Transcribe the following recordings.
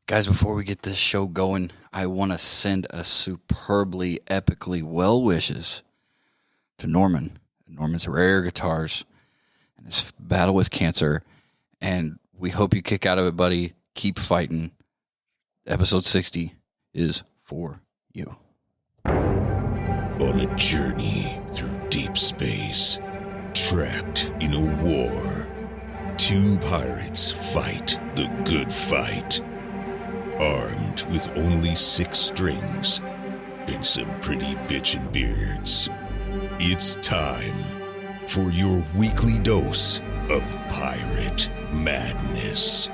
Guys, before we get this show going, I want to send a superbly, epically well wishes to Norman. Norman's Rare Guitars and his battle with cancer. And we hope you kick out of it, buddy. Keep fighting. Episode 60 is for you. On a journey through deep space, trapped in a war, two pirates fight the good fight. Armed with only 6 strings and some pretty bitchin' beards. It's time for your weekly dose of pirate madness.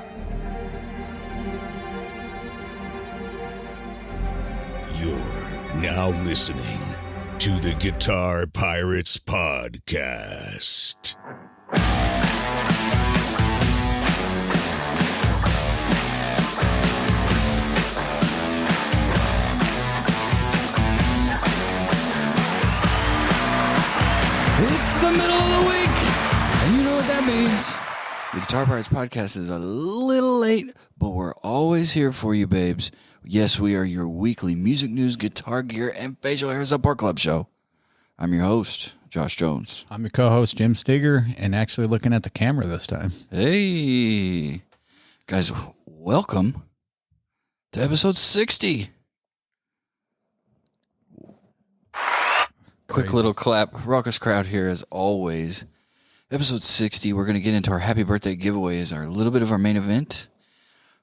You're now listening to the Guitar Pirates Podcast. It's the middle of the week, and you know what that means. The Guitar Pirates Podcast is a little late, but we're always here for you, babes. Yes, we are your weekly music news, guitar gear, and facial hair support club show. I'm your host, Josh Jones. I'm your co-host, Jim Steger, and actually looking at the camera this time. Hey, guys, welcome to episode 60. Quick little clap. Raucous crowd here as always. Episode 60, we're going to get into our happy birthday giveaway as our little bit of our main event.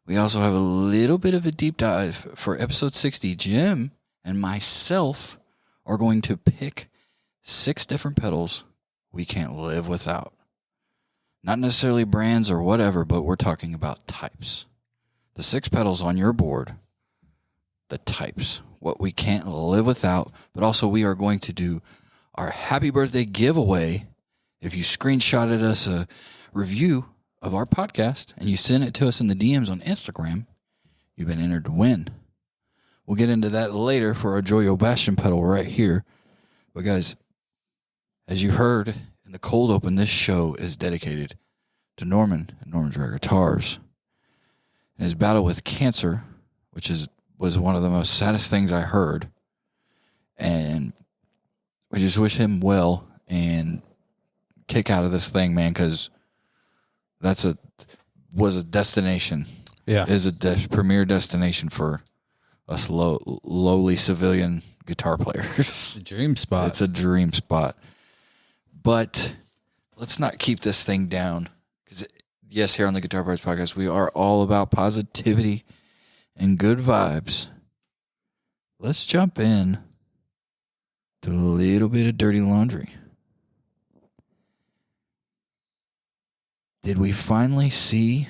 We also have a little bit of a deep dive for episode 60. Jim and myself are going to pick 6 different pedals we can't live without. Not necessarily brands or whatever, but we're talking about types. The 6 pedals on your board, the types. What we can't live without, but also we are going to do our happy birthday giveaway. If you screenshotted us a review of our podcast and you sent it to us in the DMs on Instagram, you've been entered to win. We'll get into that later for our Joyo Bastion pedal right here. But guys, as you heard in the cold open, this show is dedicated to Norman and Norman's Rare Guitars and his battle with cancer, which was one of the most saddest things I heard. And we just wish him well and kick out of this thing, man, because was a destination. Yeah. Is a premier destination for us lowly civilian guitar players. The dream spot. It's a dream spot. But let's not keep this thing down. Because, yes, here on the Guitar Pirates Podcast, we are all about positivity and good vibes. Let's jump in to a little bit of dirty laundry. Did we finally see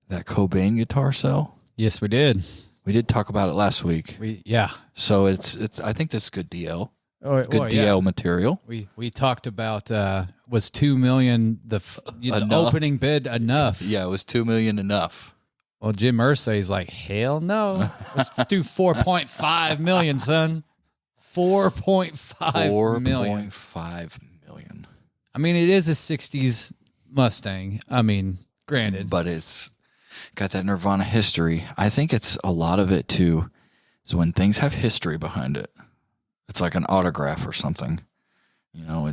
that Cobain guitar sell? Yes, we did. We did talk about it last week. Yeah. So it's. I think this is good DL. Oh, it's good DL material. We talked about was $2 million the opening bid enough? Yeah, it was $2 million enough. Well, Jim Irsay's like, hell no. Let's do 4.5 million, son. 4.5 million. 4.5 million. I mean, it is a 60s Mustang. I mean, granted. But it's got that Nirvana history. I think it's a lot of it, too, is when things have history behind it. It's like an autograph or something. You know,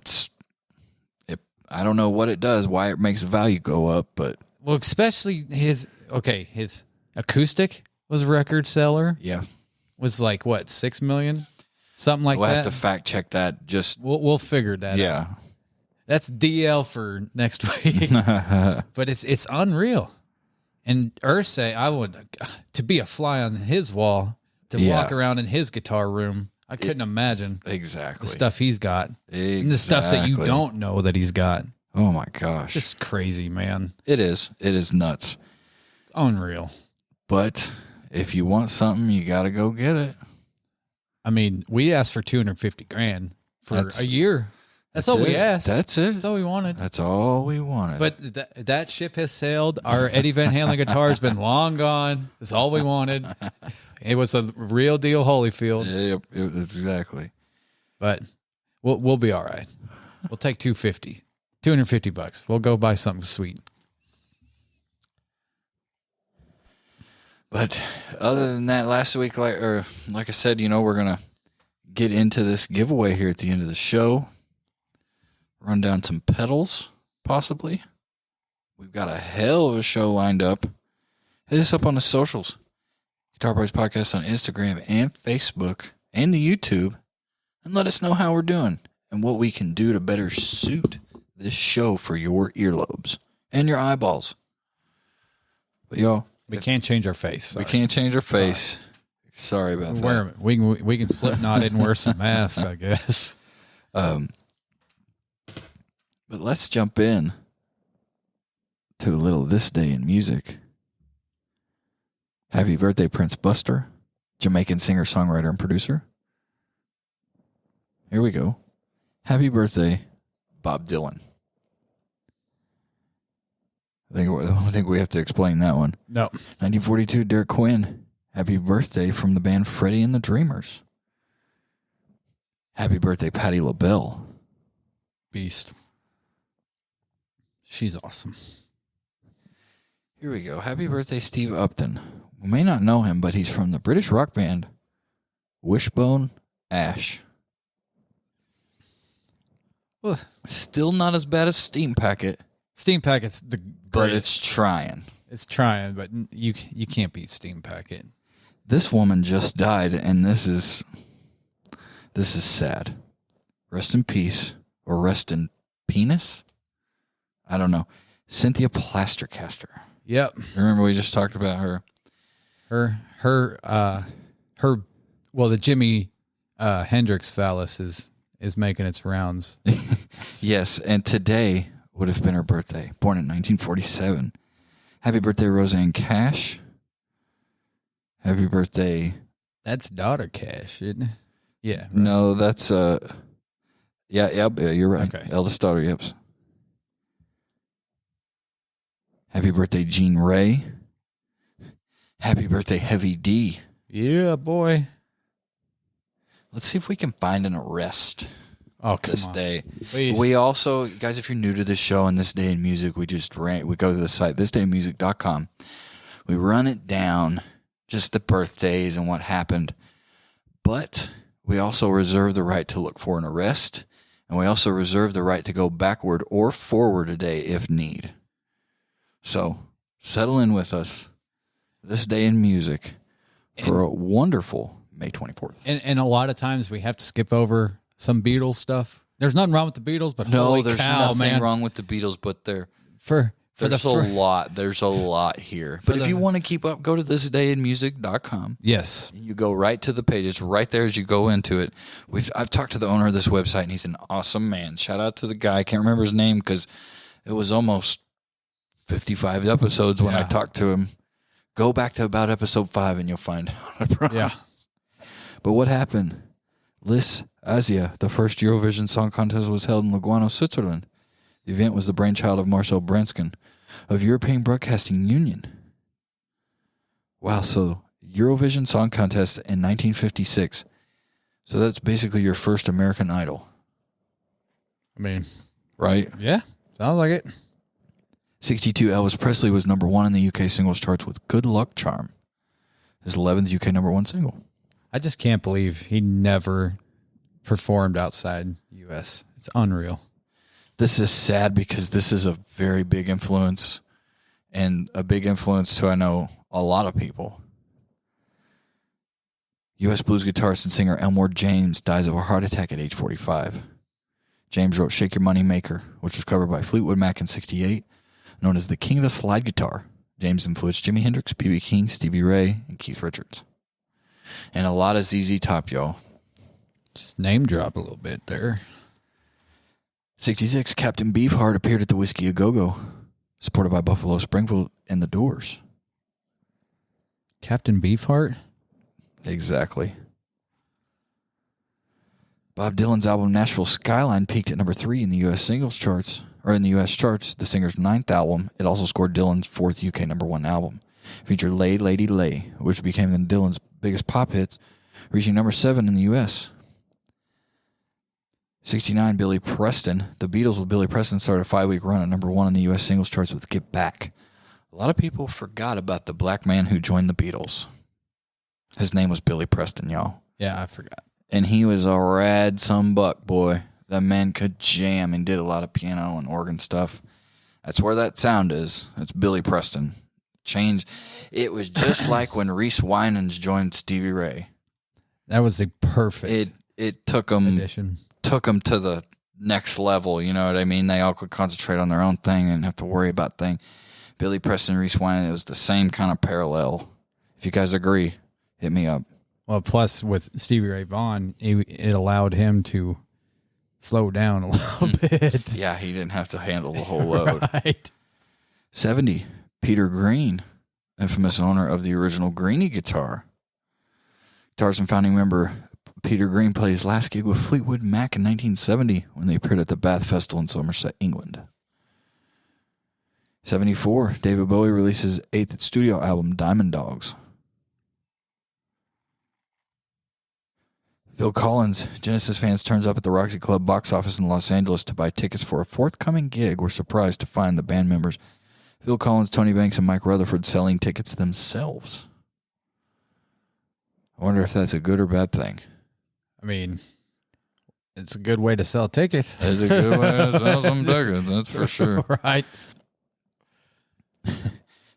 I don't know what it does, why it makes the value go up, but. Well, especially his acoustic was a record seller. Yeah. Was like, what, 6 million? Something like that. We'll have to fact check that. We'll figure that out. Yeah. That's DL for next week. But it's unreal. And Irsay, to be a fly on his wall, to walk around in his guitar room, I couldn't imagine exactly the stuff he's got. Exactly. And the stuff that you don't know that he's got. Oh my gosh. Just crazy, man. It is. It is nuts. It's unreal. But if you want something, you got to go get it. I mean, we asked for $250,000 for a year. That's all we asked. That's it. That's all we wanted. That's all we wanted. But that ship has sailed. Our Eddie Van Halen guitar has been long gone. That's all we wanted. It was a real deal Holyfield. Yep, exactly. But we'll be all right. We'll take $250. We'll go buy something sweet. But other than that, last week, like I said, we're going to get into this giveaway here at the end of the show. Run down some pedals, possibly. We've got a hell of a show lined up. Hit us up on the socials. Guitar Pirates Podcast on Instagram and Facebook and the YouTube. And let us know how we're doing and what we can do to better suit this show for your earlobes and your eyeballs. But y'all, we can't change our face. Sorry. We can't change our face. Sorry about that. We can slip knot it and wear some masks, I guess. But let's jump in to a little This Day in Music. Happy birthday, Prince Buster, Jamaican singer, songwriter, and producer. Here we go. Happy birthday, Bob Dylan. I think we have to explain that one. No. 1942, Derek Quinn. Happy birthday from the band Freddie and the Dreamers. Happy birthday, Patti LaBelle. Beast. She's awesome. Here we go. Happy birthday, Steve Upton. We may not know him, but he's from the British rock band Wishbone Ash. Well, still not as bad as Steam Packet. Steam Packet's the greatest. But it's trying. It's trying, but you can't beat Steam Packet. This woman just died, and this is sad. Rest in peace, or rest in penis? I don't know. Cynthia Plastercaster. Yep. Remember we just talked about her? Well, the Jimi Hendrix phallus is making its rounds. Yes, and today would have been her birthday. Born in 1947. Happy birthday, Roseanne Cash. Happy birthday. That's Daughter Cash, isn't it? Yeah. Right. No, that's yeah, you're right. Okay. Eldest daughter, yep. Happy birthday, Gene Ray. Happy birthday, Heavy D. Yeah, boy. Let's see if we can find an arrest this day. Please. We also, guys, if you're new to this show and This Day in Music, we go to the site, thisdayinmusic.com. We run it down, just the birthdays and what happened. But we also reserve the right to look for an arrest, and we also reserve the right to go backward or forward a day if need. So settle in with us This Day in Music for a wonderful May 24th. And a lot of times we have to skip over some Beatles stuff. There's nothing wrong with the Beatles, but no, holy there's cow, nothing man. wrong with the Beatles, but there's a lot. There's a lot here. But if you want to keep up, go to thisdayinmusic.com. Yes. And you go right to the page. It's right there as you go into it. I've talked to the owner of this website, and he's an awesome man. Shout out to the guy. I can't remember his name because it was almost 55 episodes when I talked to him. Go back to about episode 5 and you'll find out. Yeah. But what happened? Lis Asia, the first Eurovision Song Contest, was held in Lugano, Switzerland. The event was the brainchild of Marcel Bransken of European Broadcasting Union. Wow, so Eurovision Song Contest in 1956. So that's basically your first American Idol. I mean, right? Yeah, sounds like it. 62, Elvis Presley was number 1 in the UK singles charts with Good Luck Charm, his 11th UK number 1 single. I just can't believe he never performed outside U.S. It's unreal. This is sad because this is a very big influence, and a big influence to, I know, a lot of people. U.S. blues guitarist and singer Elmore James dies of a heart attack at age 45. James wrote Shake Your Money Maker, which was covered by Fleetwood Mac in 68, known as the King of the Slide Guitar. James influenced Jimi Hendrix, B.B. King, Stevie Ray, and Keith Richards. And a lot of ZZ Top, y'all. Just name drop a little bit there. 66, Captain Beefheart appeared at the Whiskey A Go-Go, supported by Buffalo Springfield and The Doors. Captain Beefheart? Exactly. Bob Dylan's album Nashville Skyline peaked at number 3 in the U.S. singles charts, or in the U.S. charts, the singer's 9th album. It also scored Dylan's 4th UK number 1 album. It featured Lay Lady Lay, which became Dylan's biggest pop hits, reaching number 7 in the U.S. 69, Billy Preston. The Beatles with Billy Preston started a 5-week run at number 1 in the U.S. singles charts with Get Back. A lot of people forgot about the black man who joined the Beatles. His name was Billy Preston, y'all. Yeah, I forgot. And he was a rad buck, boy. That man could jam and did a lot of piano and organ stuff. That's where that sound is. It's Billy Preston. It was just like when Reese Winans joined Stevie Ray. That was the perfect It took them addition. Took them to the next level, you know what I mean? They all could concentrate on their own thing and have to worry about things. Billy Preston, Reese Winans, it was the same kind of parallel. If you guys agree, hit me up. Well, plus with Stevie Ray Vaughan, it allowed him to slow down a little bit. Yeah, he didn't have to handle the whole load. Right. 70, Peter Green, infamous owner of the original Greenie guitar. Guitarist and founding member Peter Green played his last gig with Fleetwood Mac in 1970 when they appeared at the Bath Festival in Somerset, England. 74, David Bowie releases his 8th studio album, Diamond Dogs. Phil Collins, Genesis fans turns up at the Roxy Club box office in Los Angeles to buy tickets for a forthcoming gig were surprised to find the band members Phil Collins, Tony Banks, and Mike Rutherford selling tickets themselves. I wonder if that's a good or bad thing. I mean, it's a good way to sell tickets. It's a good way to sell some tickets, that's for sure. Right.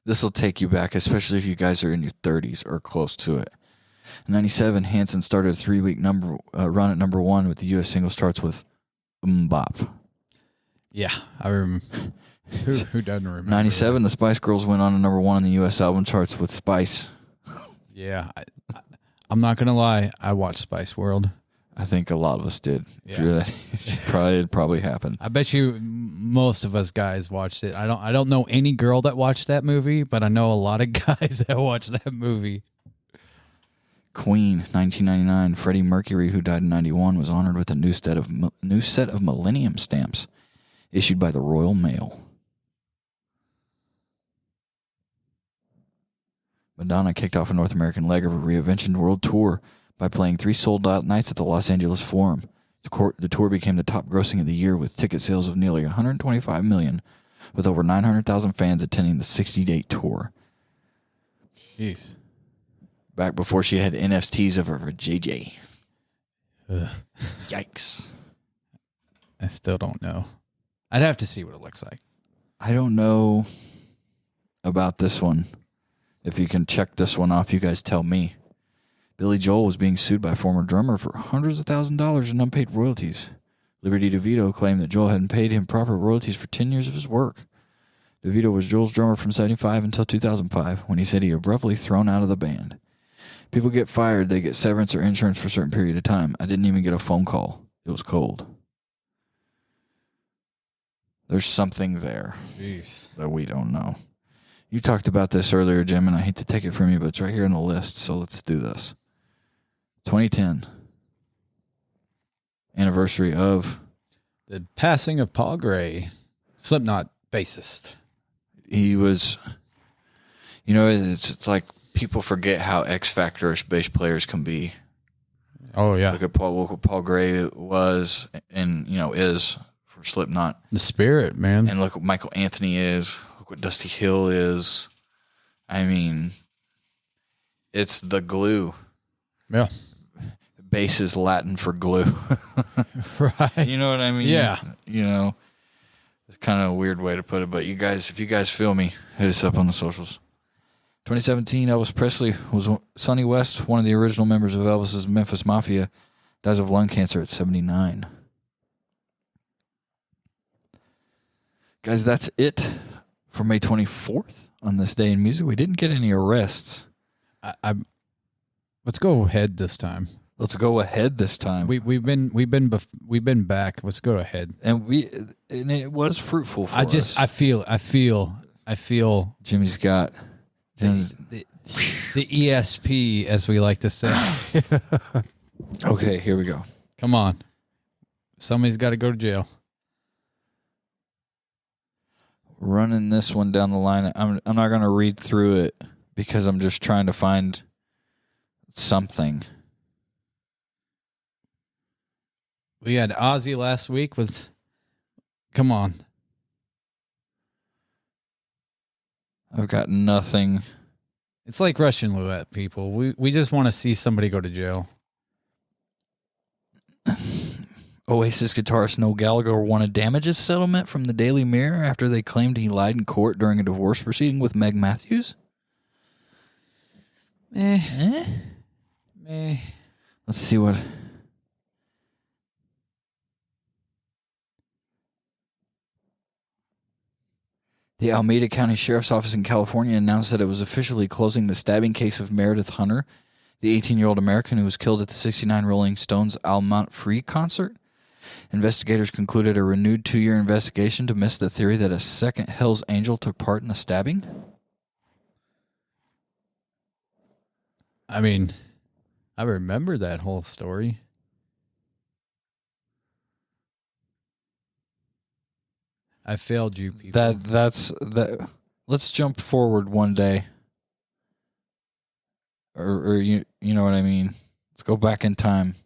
This will take you back, especially if you guys are in your 30s or close to it. In 97, Hanson started a 3-week run at number 1 with the U.S. singles charts with Bop. Yeah, I remember. Who doesn't remember? 97, the Spice Girls went on to number 1 on the U.S. album charts with Spice. Yeah, I'm not going to lie. I watched Spice World. I think a lot of us did. Yeah. If you're that age, it probably happened. I bet you most of us guys watched it. I don't know any girl that watched that movie, but I know a lot of guys that watched that movie. Queen, 1999. Freddie Mercury, who died in 91, was honored with a new set of Millennium stamps issued by the Royal Mail. Madonna kicked off a North American leg of a reinvention world tour by playing 3 sold-out nights at the Los Angeles Forum. The tour became the top grossing of the year with ticket sales of nearly $125 million, with over 900,000 fans attending the 60-date tour. Jeez. Back before she had NFTs of her JJ. Ugh. Yikes. I still don't know. I'd have to see what it looks like. I don't know about this one. If you can check this one off, you guys tell me. Billy Joel was being sued by a former drummer for hundreds of thousands of dollars in unpaid royalties. Liberty DeVito claimed that Joel hadn't paid him proper royalties for 10 years of his work. DeVito was Joel's drummer from 1975 until 2005, when he said he abruptly thrown out of the band. People get fired, they get severance or insurance for a certain period of time. I didn't even get a phone call. It was cold. There's something there that we don't know. You talked about this earlier, Jim, and I hate to take it from you, but it's right here on the list, so let's do this. 2010. Anniversary of... The passing of Paul Gray, Slipknot bassist. He was... You know, it's like people forget how X-Factor-ish bass players can be. Oh, yeah. Look at Paul Gray was and, is for Slipknot. The spirit, man. And look what Michael Anthony is. Look what Dusty Hill is. I mean, it's the glue. Yeah. Bass is Latin for glue. Right. You know what I mean? Yeah. It's kind of a weird way to put it, but if you guys feel me, hit us up on the socials. 2017, Elvis Presley was Sonny West, one of the original members of Elvis's Memphis Mafia, dies of lung cancer at 79. Guys, that's it for May 24th on this day in music. We didn't get any arrests. Let's go ahead this time. Let's go ahead this time. We've been back. Let's go ahead. And it was fruitful for us. I feel Jimmy's got the ESP, as we like to say. Okay, here we go. Come on. Somebody's got to go to jail. Running this one down the line. I'm not going to read through it because I'm just trying to find something. We had Ozzy last week with... Come on. I've got nothing. It's like Russian roulette, people. We just want to see somebody go to jail. Oasis guitarist Noel Gallagher won a damages settlement from the Daily Mirror after they claimed he lied in court during a divorce proceeding with Meg Matthews. Meh. Let's see what... The Alameda County Sheriff's Office in California announced that it was officially closing the stabbing case of Meredith Hunter, the 18-year-old American who was killed at the 1969 Rolling Stones Almont Free concert. Investigators concluded a renewed 2-year investigation to miss the theory that a second Hell's Angel took part in the stabbing. I mean, I remember that whole story. I failed you, people. That's. Let's jump forward one day. Or you know what I mean? Let's go back in time.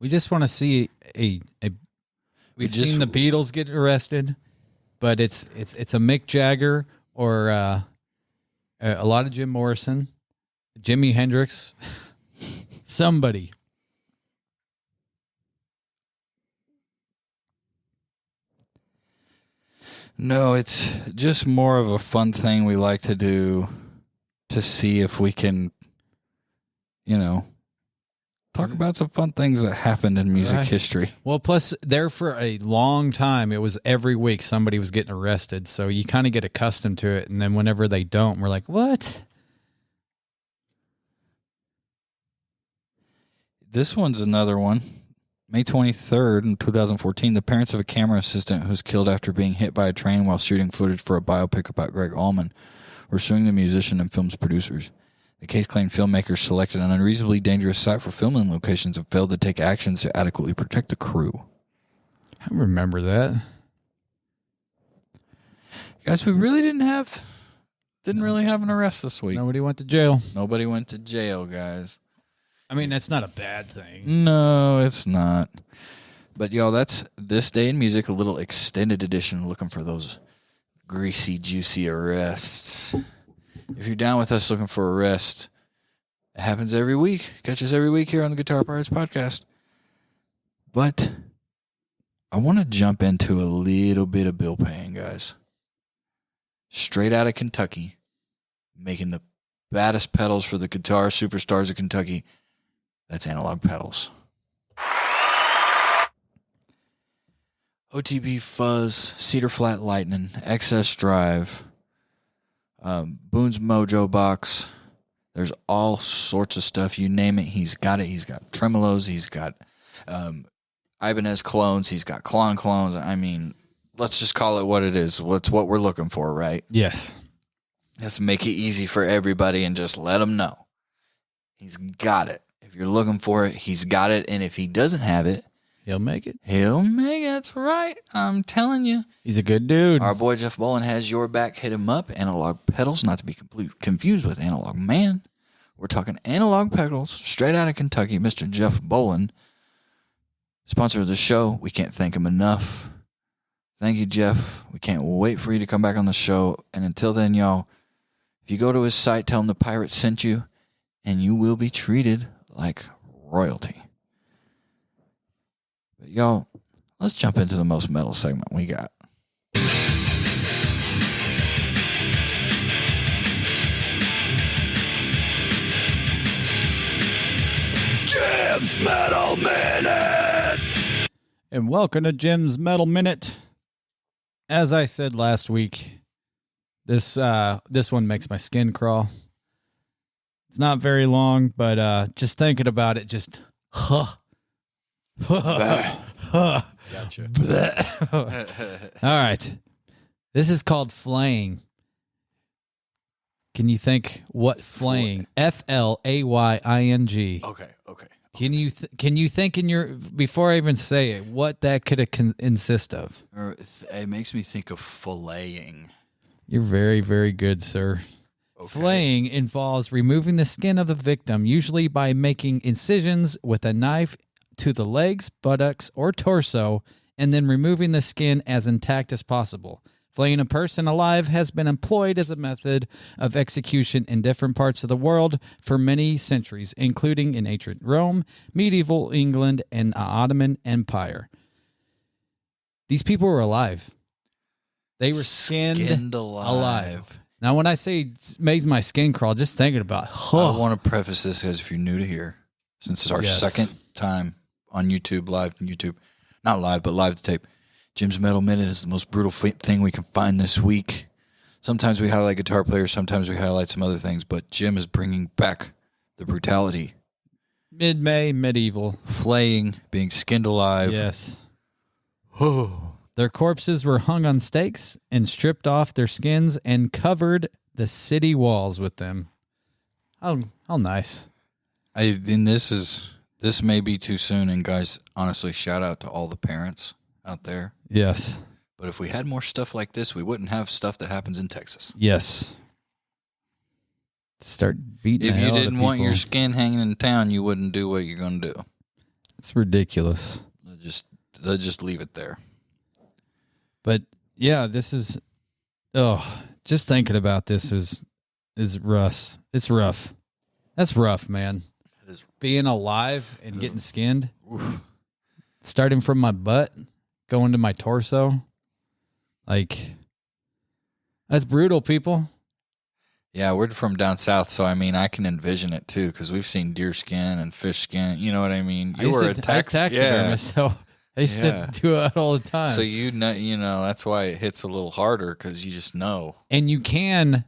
We just want to see we've seen the Beatles get arrested, but it's a Mick Jagger or a lot of Jim Morrison, Jimi Hendrix, somebody. No, it's just more of a fun thing we like to do to see if we can, talk about some fun things that happened in music history. Well, plus there for a long time, it was every week somebody was getting arrested. So you kind of get accustomed to it. And then whenever they don't, we're like, what? This one's another one. May 23rd in 2014, the parents of a camera assistant who was killed after being hit by a train while shooting footage for a biopic about Greg Allman were suing the musician and film's producers. The case claimed filmmakers selected an unreasonably dangerous site for filming locations and failed to take actions to adequately protect the crew. I remember that. Guys, we really didn't really have an arrest this week. Nobody went to jail. Nobody went to jail, guys. I mean, that's not a bad thing. No, it's not. But, y'all, that's This Day in Music, a little extended edition looking for those greasy, juicy arrests. If you're down with us looking for arrests, it happens every week. Catch us every week here on the Guitar Pirates podcast. But I want to jump into a little bit of bill paying, guys. Straight out of Kentucky, making the baddest pedals for the guitar superstars of Kentucky. That's Analog Pedals. OTB Fuzz, Cedar Flat Lightning, XS Drive, Boone's Mojo Box. There's all sorts of stuff. You name it, he's got it. He's got tremolos. He's got Ibanez clones. He's got Klon clones. I mean, let's just call it what it is. It's what we're looking for, right? Yes. Let's make it easy for everybody and just let them know. He's got it. If you're looking for it, he's got it. And if he doesn't have it, he'll make it. He'll make it. That's right. I'm telling you. He's a good dude. Our boy Jeff Bolin has your back. Hit him up. Analog Pedals, not to be confused with Analog Man. We're talking Analog Pedals, straight out of Kentucky. Mr. Jeff Bolin, sponsor of the show. We can't thank him enough. Thank you, Jeff. We can't wait for you to come back on the show. And until then, y'all, if you go to his site, tell him the Pirate sent you, and you will be treated like royalty. But y'all, let's jump into the most metal segment we got. Jim's Metal Minute! And welcome to Jim's Metal Minute. As I said last week, this one makes my skin crawl. It's not very long, but just thinking about it, just Gotcha. All right. This is called flaying. Can you think what flaying? Flaying. Okay. Can you think in your, before I even say it, what that could consist of? It makes me think of filleting. You're very, very good, sir. Okay. Flaying involves removing the skin of the victim, usually by making incisions with a knife to the legs, buttocks, or torso and then removing the skin as intact as possible. Flaying a person alive has been employed as a method of execution in different parts of the world for many centuries, including in ancient Rome, medieval England, and the Ottoman Empire. These people were alive. They were skinned alive. Now, when I say it makes my skin crawl, just thinking about it. I want to preface this as if you're new to here, since it's our second time on YouTube, live on YouTube. Not live, but live to tape. Jim's Metal Minute is the most brutal thing we can find this week. Sometimes we highlight guitar players, sometimes we highlight some other things, but Jim is bringing back the brutality. Mid-May, medieval. Flaying, being skinned alive. Yes. Oh. Their corpses were hung on stakes and stripped off their skins and covered the city walls with them. How nice. This may be too soon, and guys, honestly, shout out to all the parents out there. Yes. But if we had more stuff like this, we wouldn't have stuff that happens in Texas. Yes. Start beating If the you hell out of didn't want people. your skin hanging in town, you wouldn't do what you're going to do. It's ridiculous. They'll just leave it there. But yeah, this is just thinking about this is rough. It's rough. That's rough, man. It is. Being alive and getting skinned. Oof. Starting from my butt, going to my torso. Like, that's brutal, people. Yeah, we're from down south, so I mean, I can envision it too, because we've seen deer skin and fish skin. You know what I mean? I taxidermist, so I used to do it all the time. So you know, that's why it hits a little harder, because you just know. And you can,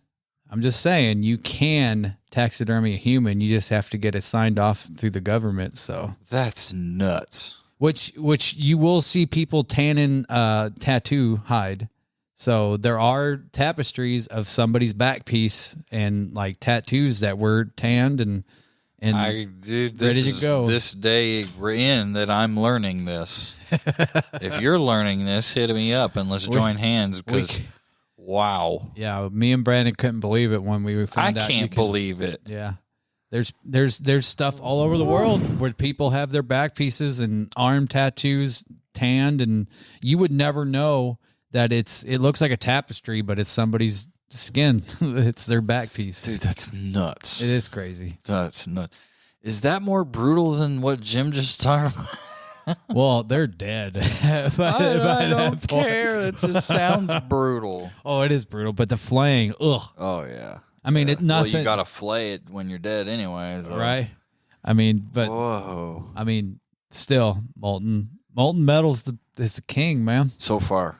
I'm just saying, you can taxidermy a human. You just have to get it signed off through the government. So That's nuts. Which you will see people tanning tattoo hide. So there are tapestries of somebody's back piece and like tattoos that were tanned and ready to go. This day we're in that I'm learning this. If you're learning this, hit me up and let's join hands, because wow. Yeah, me and Brandon couldn't believe it when we found out. I can't believe it. Yeah. There's stuff all over the world where people have their back pieces and arm tattoos tanned, and you would never know that it looks like a tapestry, but it's somebody's skin. It's their back piece. Dude, that's nuts. It is crazy. That's nuts. Is that more brutal than what Jim just talked about? Well, they're dead. I don't care. It just sounds brutal. Oh, it is brutal, but the flaying, ugh. Oh, yeah. I mean, it nothing. Well, you got to flay it when you're dead anyway. So. Right? I mean, but whoa. I mean, still, molten metal's is the king, man. So far.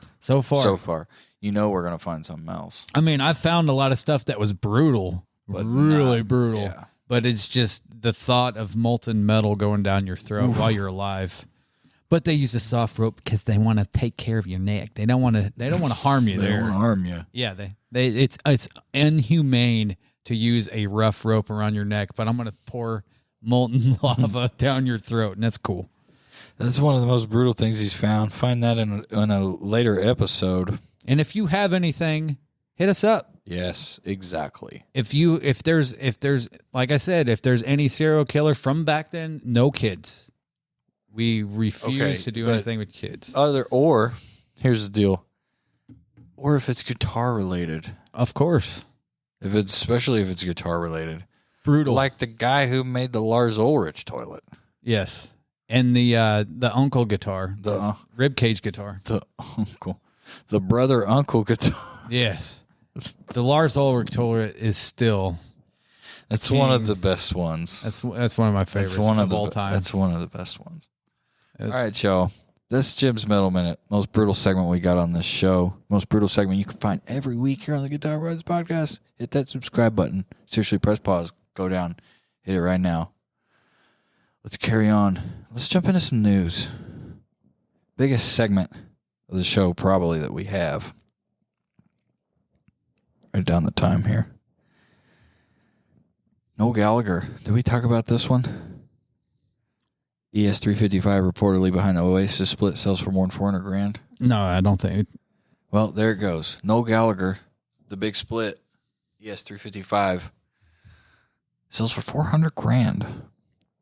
You know we're going to find something else. I mean, I found a lot of stuff that was brutal, but really brutal. Yeah. But it's just the thought of molten metal going down your throat while you're alive. But they use a soft rope because they want to take care of your neck. They don't want to harm you. They don't want to harm you. Yeah, it's inhumane to use a rough rope around your neck. But I'm going to pour molten lava down your throat, and that's cool. That's one of the most brutal things he's found. Find that in a later episode. And if you have anything, hit us up. Yes, exactly. If there's like I said, if there's any serial killer from back then, no kids. We refuse to do anything with kids. Or here's the deal. Or if it's guitar related. Of course. Especially if it's guitar related. Brutal. Like the guy who made the Lars Ulrich toilet. Yes. And the uncle guitar. The ribcage guitar. The brother uncle guitar. Yes. The Lars Ulrich toilet is still That's king. One of the best ones. That's one of my favorites of all time. That's one of the best ones. All right, y'all. That's Jim's Metal Minute. Most brutal segment we got on this show. Most brutal segment you can find every week here on the Guitar Brothers Podcast. Hit that subscribe button. Seriously, press pause. Go down. Hit it right now. Let's carry on. Let's jump into some news. Biggest segment of the show probably that we have. Write down the time here. Noel Gallagher. Did we talk about this one? ES355 reportedly behind the Oasis split sells for more than $400,000. No, I don't think. Well, there it goes. Noel Gallagher, the big split, ES355 sells for $400,000.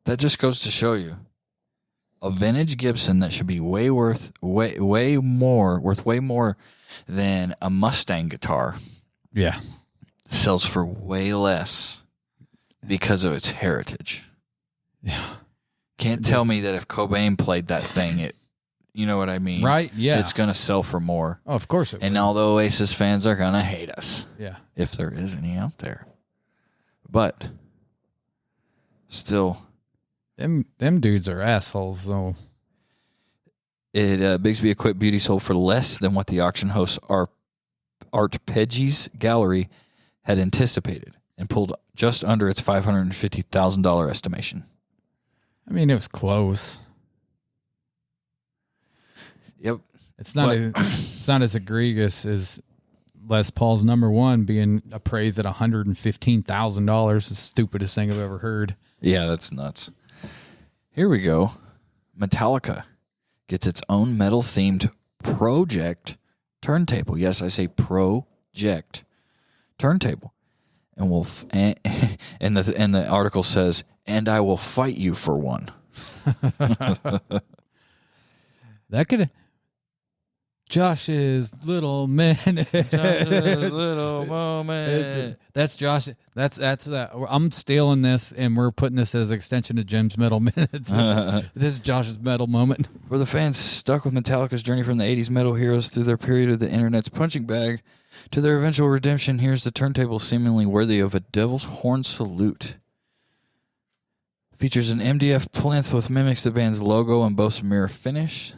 That just goes to show you a vintage Gibson that should be worth way more than a Mustang guitar Yeah. sells for way less because of its heritage. Yeah. Can't tell me that if Cobain played that thing, you know what I mean? Right, yeah. It's going to sell for more. Oh, of course it And would. all the Oasis fans are going to hate us. Yeah. If there is any out there. But still, Them dudes are assholes, though. Bigsby Equip Beauty sold for less than what the auction host Art Peggy's Gallery had anticipated and pulled just under its $550,000 estimation. I mean, it was close. Yep. It's not it's not as egregious as Les Paul's number one being appraised at $115,000. The stupidest thing I've ever heard. Yeah, that's nuts. Here we go. Metallica gets its own metal-themed project turntable. Yes, I say project turntable. And and the article says, "And I will fight you for one." That could Josh's little minute. Josh's little moment. That's Josh. That's I'm stealing this, and we're putting this as an extension of Jim's metal minutes. This is Josh's metal moment. For the fans stuck with Metallica's journey from the 80s metal heroes through their period of the internet's punching bag to their eventual redemption, here's the turntable seemingly worthy of a devil's horn salute. Features an MDF plinth with mimics the band's logo and boasts a mirror finish.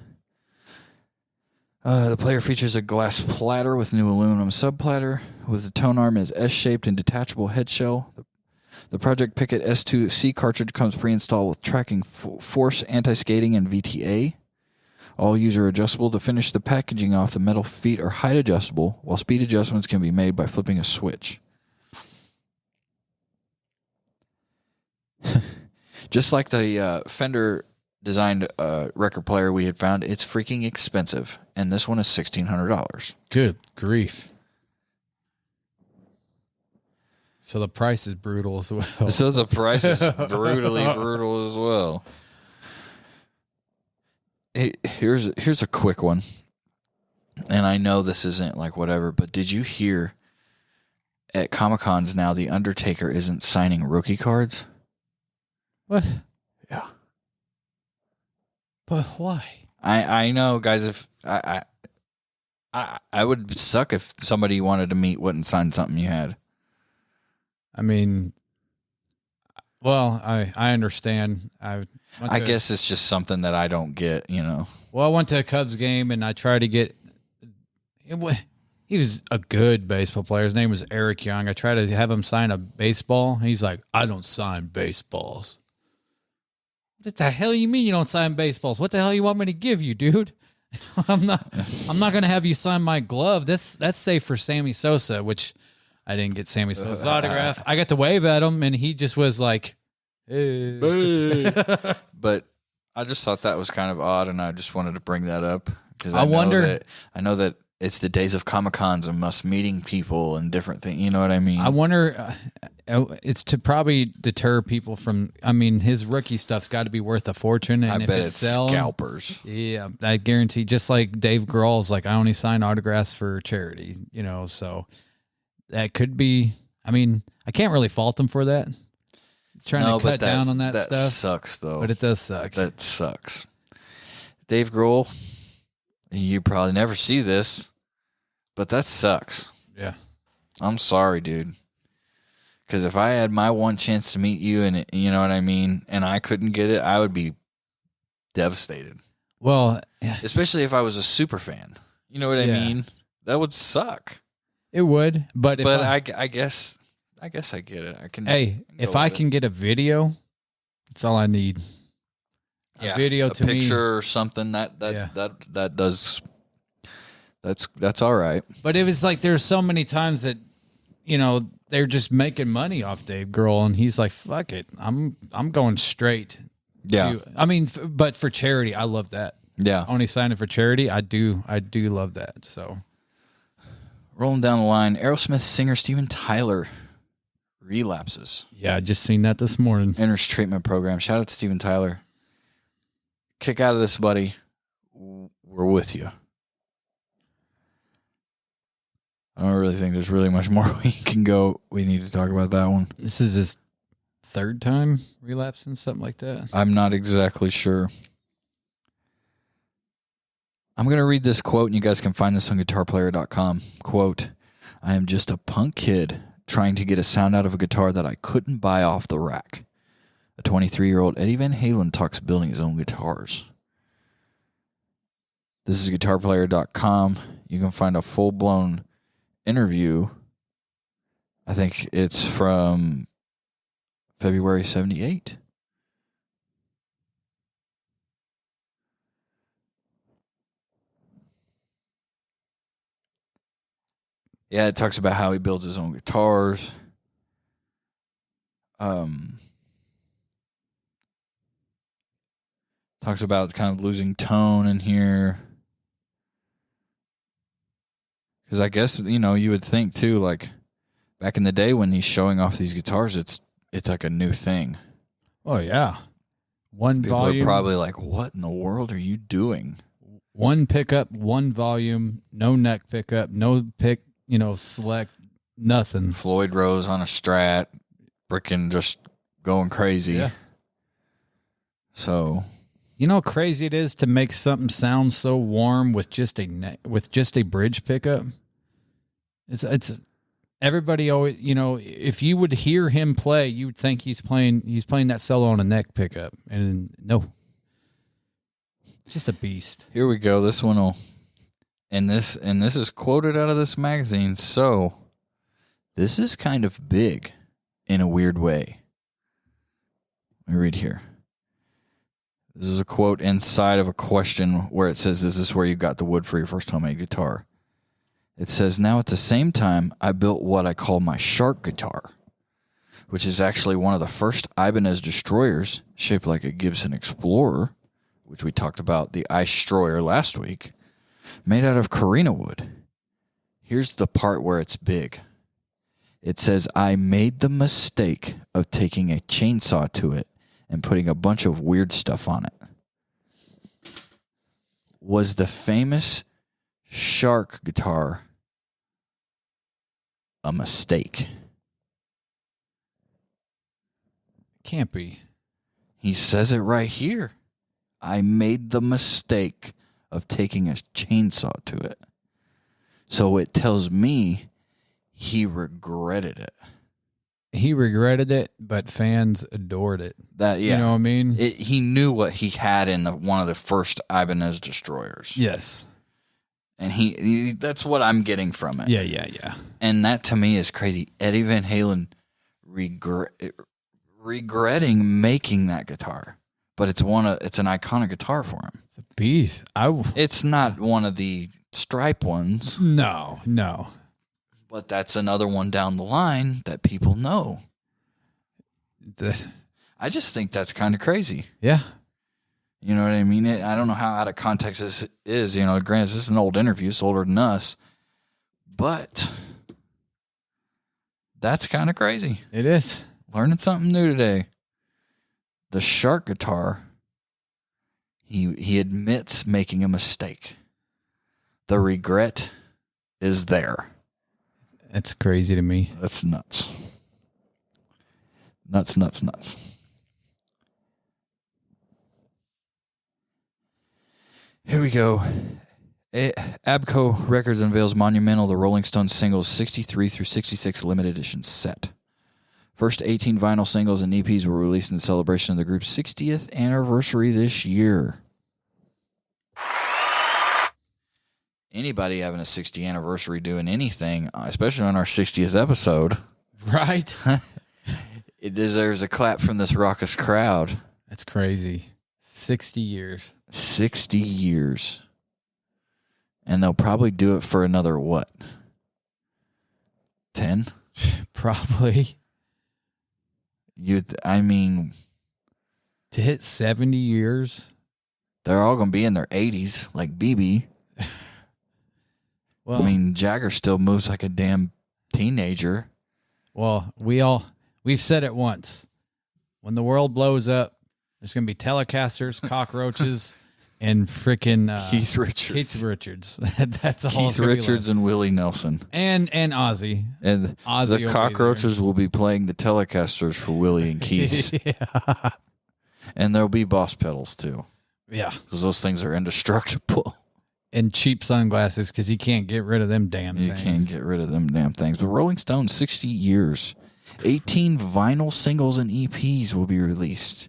The player features a glass platter with new aluminum subplatter, with the tone arm as S-shaped and detachable head shell. The Project Picket S2C cartridge comes pre-installed with tracking force, anti-skating, and VTA. All user adjustable. To finish the packaging off, the metal feet are height adjustable, while speed adjustments can be made by flipping a switch. Just like the Fender designed record player we had found, it's freaking expensive, and this one is $1,600. Good grief. So the price is brutal as well. So the price is brutally brutal as well. Here's a quick one, and I know this isn't like whatever, but did you hear at Comic-Cons now the Undertaker isn't signing rookie cards? What? Yeah. But why? I know, guys. If I would suck if somebody you wanted to meet wouldn't sign something you had. I mean, well, I understand. I guess it's just something that I don't get, you know. Well, I went to a Cubs game and I tried to get. He was a good baseball player. His name was Eric Young. I tried to have him sign a baseball. He's like, "I don't sign baseballs." What the hell you mean you don't sign baseballs? What the hell you want me to give you, dude? I'm not going to have you sign my glove. That's safe for Sammy Sosa, which I didn't get Sammy Sosa's autograph. I got to wave at him, and he just was like, hey. But I just thought that was kind of odd, and I just wanted to bring that up because I know that it's the days of Comic-Cons and us meeting people and different things. You know what I mean? I wonder. It's to probably deter people from. I mean, his rookie stuff's got to be worth a fortune, and I if bet it's it's scalpers. Yeah, I guarantee. Just like Dave Grohl's, like I only sign autographs for charity. You know, so that could be. I mean, I can't really fault him for that. Trying to cut down on that stuff. That sucks, though. But it does suck. That sucks. Dave Grohl, you probably never see this, but that sucks. Yeah. I'm sorry, dude. Because if I had my one chance to meet you and you know what I mean, and I couldn't get it, I would be devastated. Well, yeah. Especially if I was a super fan. You know what I mean? That would suck. It would, but I guess I get it. I can. If I can get a video, that's all I need. A video to me, picture or something that does. That's all right. But it was like there's so many times that they're just making money off Dave Grohl, and he's like, "Fuck it, I'm going straight." Yeah. But for charity, I love that. Yeah. Only signing for charity, I do love that. So, rolling down the line, Aerosmith singer Steven Tyler relapses. Yeah, I just seen that this morning. Enters treatment program. Shout out to Steven Tyler. kick out of this, buddy, we're with you. I don't really think there's really much more we need to talk about that one. This is his third time relapsing, something like that. I'm not exactly sure. I'm going to read this quote, and you guys can find this on guitarplayer.com. Quote, I am just a punk kid trying to get a sound out of a guitar that I couldn't buy off the rack. A 23-year-old Eddie Van Halen talks building his own guitars. This is guitarplayer.com. You can find a full-blown interview. I think it's from February 78. Yeah, it talks about how he builds his own guitars. Talks about kind of losing tone in here. Because I guess, you would think too, like back in the day when he's showing off these guitars, it's like a new thing. Oh, yeah. One People volume. are probably like, what in the world are you doing? One pickup, one volume, no neck pickup, no pick, select, nothing. Floyd Rose on a Strat, freaking just going crazy. Yeah. So, you know how crazy it is to make something sound so warm with just a bridge pickup? It's everybody always, if you would hear him play, you would think he's playing that solo on a neck pickup. And no. Just a beast. Here we go. This one will, and this is quoted out of this magazine. So this is kind of big in a weird way. Let me read here. This is a quote inside of a question where it says, is this where you got the wood for your first homemade guitar? It says, now at the same time, I built what I call my shark guitar, which is actually one of the first Ibanez Destroyers shaped like a Gibson Explorer, which we talked about the Ice Destroyer last week, made out of Carina wood. Here's the part where it's big. It says, I made the mistake of taking a chainsaw to it and putting a bunch of weird stuff on it. Was the famous Shark guitar a mistake? Can't be. He says it right here. I made the mistake of taking a chainsaw to it. So it tells me he regretted it. He regretted it, but fans adored it. That, yeah. You know what I mean? He knew what he had in one of the first Ibanez Destroyers. Yes. And he that's what I'm getting from it. Yeah. And that to me is crazy. Eddie Van Halen regretting making that guitar. But it's an iconic guitar for him. It's a beast. It's not one of the stripe ones. No. But that's another one down the line that people know. I just think that's kind of crazy. Yeah. You know what I mean? I don't know how out of context this is. Granted, this is an old interview. It's older than us. But that's kind of crazy. It is. Learning something new today. The Shark guitar, he admits making a mistake. The regret is there. That's crazy to me. That's nuts. Nuts. Here we go. Abco Records unveils Monumental, the Rolling Stones singles 63 through 66 limited edition set. First 18 vinyl singles and EPs were released in celebration of the group's 60th anniversary this year. Anybody having a 60th anniversary doing anything, especially on our 60th episode, right? It deserves a clap from this raucous crowd. That's crazy. 60 years. 60 years. And they'll probably do it for another, what? 10? Probably. To hit 70 years. They're all going to be in their 80s, like BB. Well, Jagger still moves like a damn teenager. Well, we've said it once. When the world blows up, There's going to be Telecasters, cockroaches, and freaking Keith Richards. Keith Richards. That's all. Keith Richards and Willie Nelson. And Ozzy. And Ozzy the cockroaches will be playing the Telecasters for Willie and Keith. Yeah. And there'll be Boss pedals too. Yeah. Because those things are indestructible. And cheap sunglasses because you can't get rid of them damn things. You can't get rid of them damn things. But Rolling Stone, 60 years. 18 vinyl singles and EPs will be released.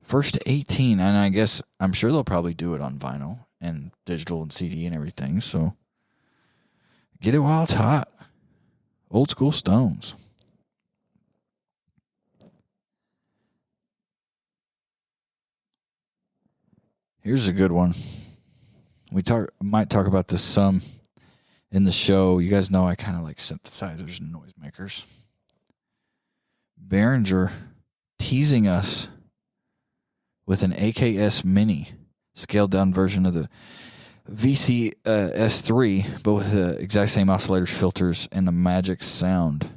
First 18, and I guess I'm sure they'll probably do it on vinyl and digital and CD and everything. So get it while it's hot. Old school Stones. Here's a good one. We might talk about this some in the show. You guys know I kind of like synthesizers and noisemakers. Behringer teasing us with an AKS Mini, scaled down version of the VCS3, but with the exact same oscillators, filters, and the magic sound.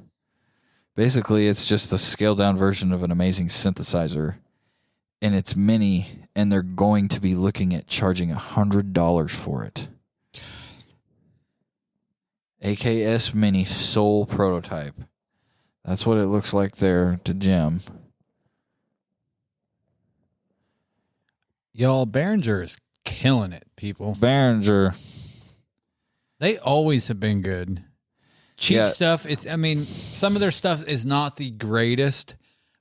Basically, it's just a scaled down version of an amazing synthesizer, and it's mini, and they're going to be looking at charging $100 for it. AKS Mini Soul Prototype. That's what it looks like there to Jim. Y'all, Behringer is killing it, people. Behringer. They always have been good. Cheap stuff. Some of their stuff is not the greatest,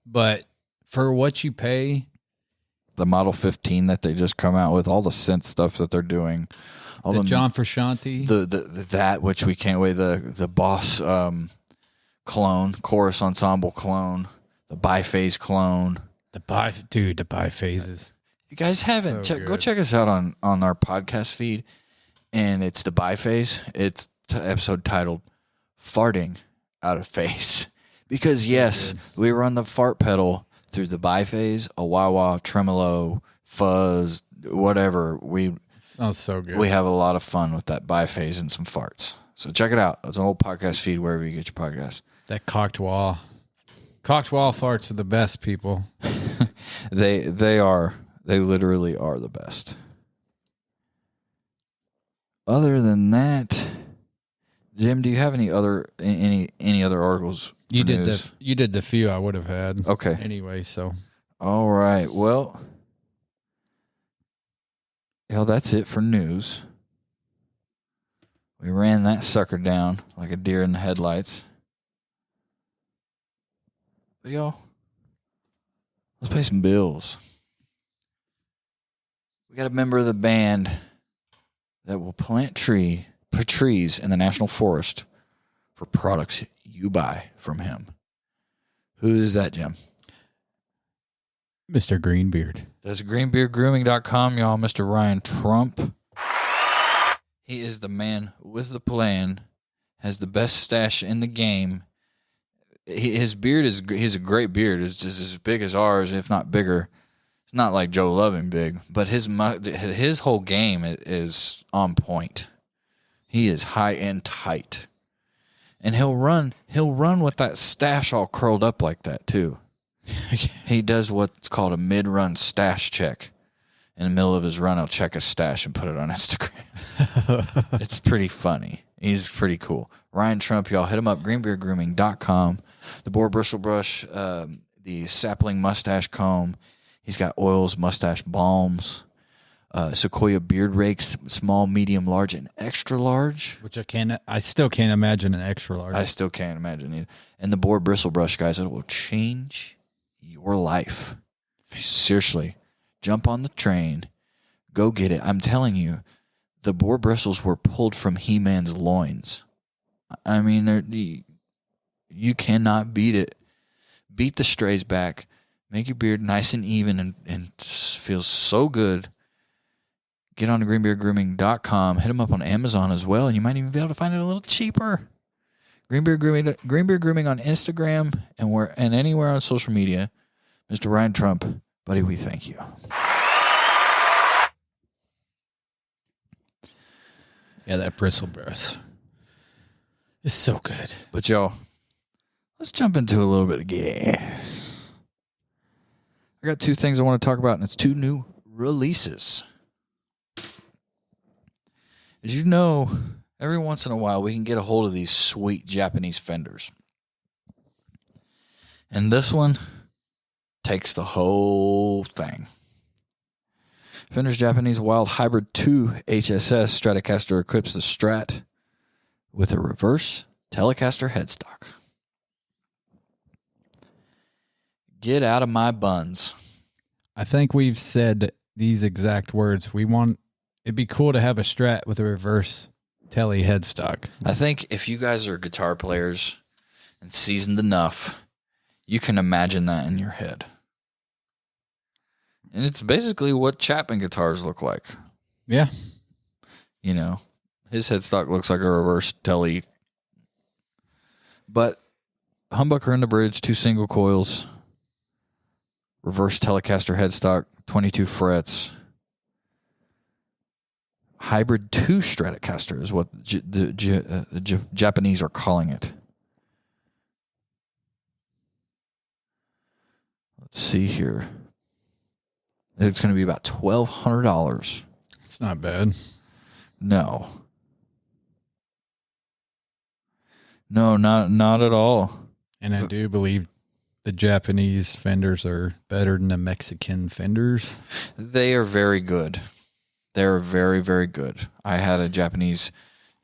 but for what you pay. The Model 15 that they just come out with, all the synth stuff that they're doing. All the John Frusciante. That which we can't wait. The Boss clone, chorus ensemble clone, the biphase clone. The biphases. You guys haven't go check us out on our podcast feed, and it's the biphase. It's episode titled "Farting Out of Phase," because yes, we run the fart pedal through the biphase, a wah-wah, tremolo, fuzz, whatever. Sounds so good. We have a lot of fun with that biphase and some farts. So check it out. It's an old podcast feed wherever you get your podcast. That cocked wall. Cocked wall farts are the best, people. They are. They literally are the best. Other than that, Jim, do you have any other articles? You did the few I would have had. Okay. Anyway, so. All right. Well, that's it for news. We ran that sucker down like a deer in the headlights. But y'all, let's pay some bills. We got a member of the band that will plant trees in the National Forest for products you buy from him. Who is that, Jim? Mr. Greenbeard. That's greenbeardgrooming.com, y'all. Mr. Ryan Trump. He is the man with the plan, has the best stash in the game. His beard he's a great beard. It's just as big as ours, if not bigger. It's not like Joe Loving big, but his whole game is on point. He is high and tight. And he'll run with that stash all curled up like that too. He does what's called a mid-run stash check. In the middle of his run, he'll check his stash and put it on Instagram. It's pretty funny. He's pretty cool. Ryan Trump, y'all, hit him up, greenbeardgrooming.com. The boar bristle brush, the sapling mustache comb. He's got oils, mustache balms, Sequoia beard rakes, small, medium, large, and extra large. Which I still can't imagine an extra large. I still can't imagine either. And the boar bristle brush, guys, it will change your life. Seriously, jump on the train, go get it. I'm telling you, the boar bristles were pulled from He-Man's loins. I mean, you cannot beat it. Beat the strays back. Make your beard nice and even and feels so good. Get on to greenbeardgrooming.com. Hit them up on Amazon as well, and you might even be able to find it a little cheaper. Greenbeard Grooming on Instagram and anywhere on social media. Mr. Ryan Trump, buddy, we thank you. Yeah, that bristle brush is so good. But y'all, let's jump into a little bit of gas. I got two things I want to talk about, and it's two new releases. As you know, every once in a while we can get a hold of these sweet Japanese Fenders. And this one takes the whole thing. Fender's Japanese Wild Hybrid 2 HSS Stratocaster equips the Strat with a reverse Telecaster headstock. Get out of my buns. I think we've said these exact words. It'd be cool to have a Strat with a reverse Tele headstock. I think if you guys are guitar players and seasoned enough, you can imagine that in your head. And it's basically what Chapman guitars look like. Yeah. You know, his headstock looks like a reverse Tele. But humbucker in the bridge, 2 single coils, reverse Telecaster headstock, 22 frets. Hybrid 2 Stratocaster is what the Japanese are calling it. Let's see here. It's going to be about $1,200. It's not bad. No, not at all. And I do believe the Japanese Fenders are better than the Mexican Fenders. They are very good. They're very, very good. I had a Japanese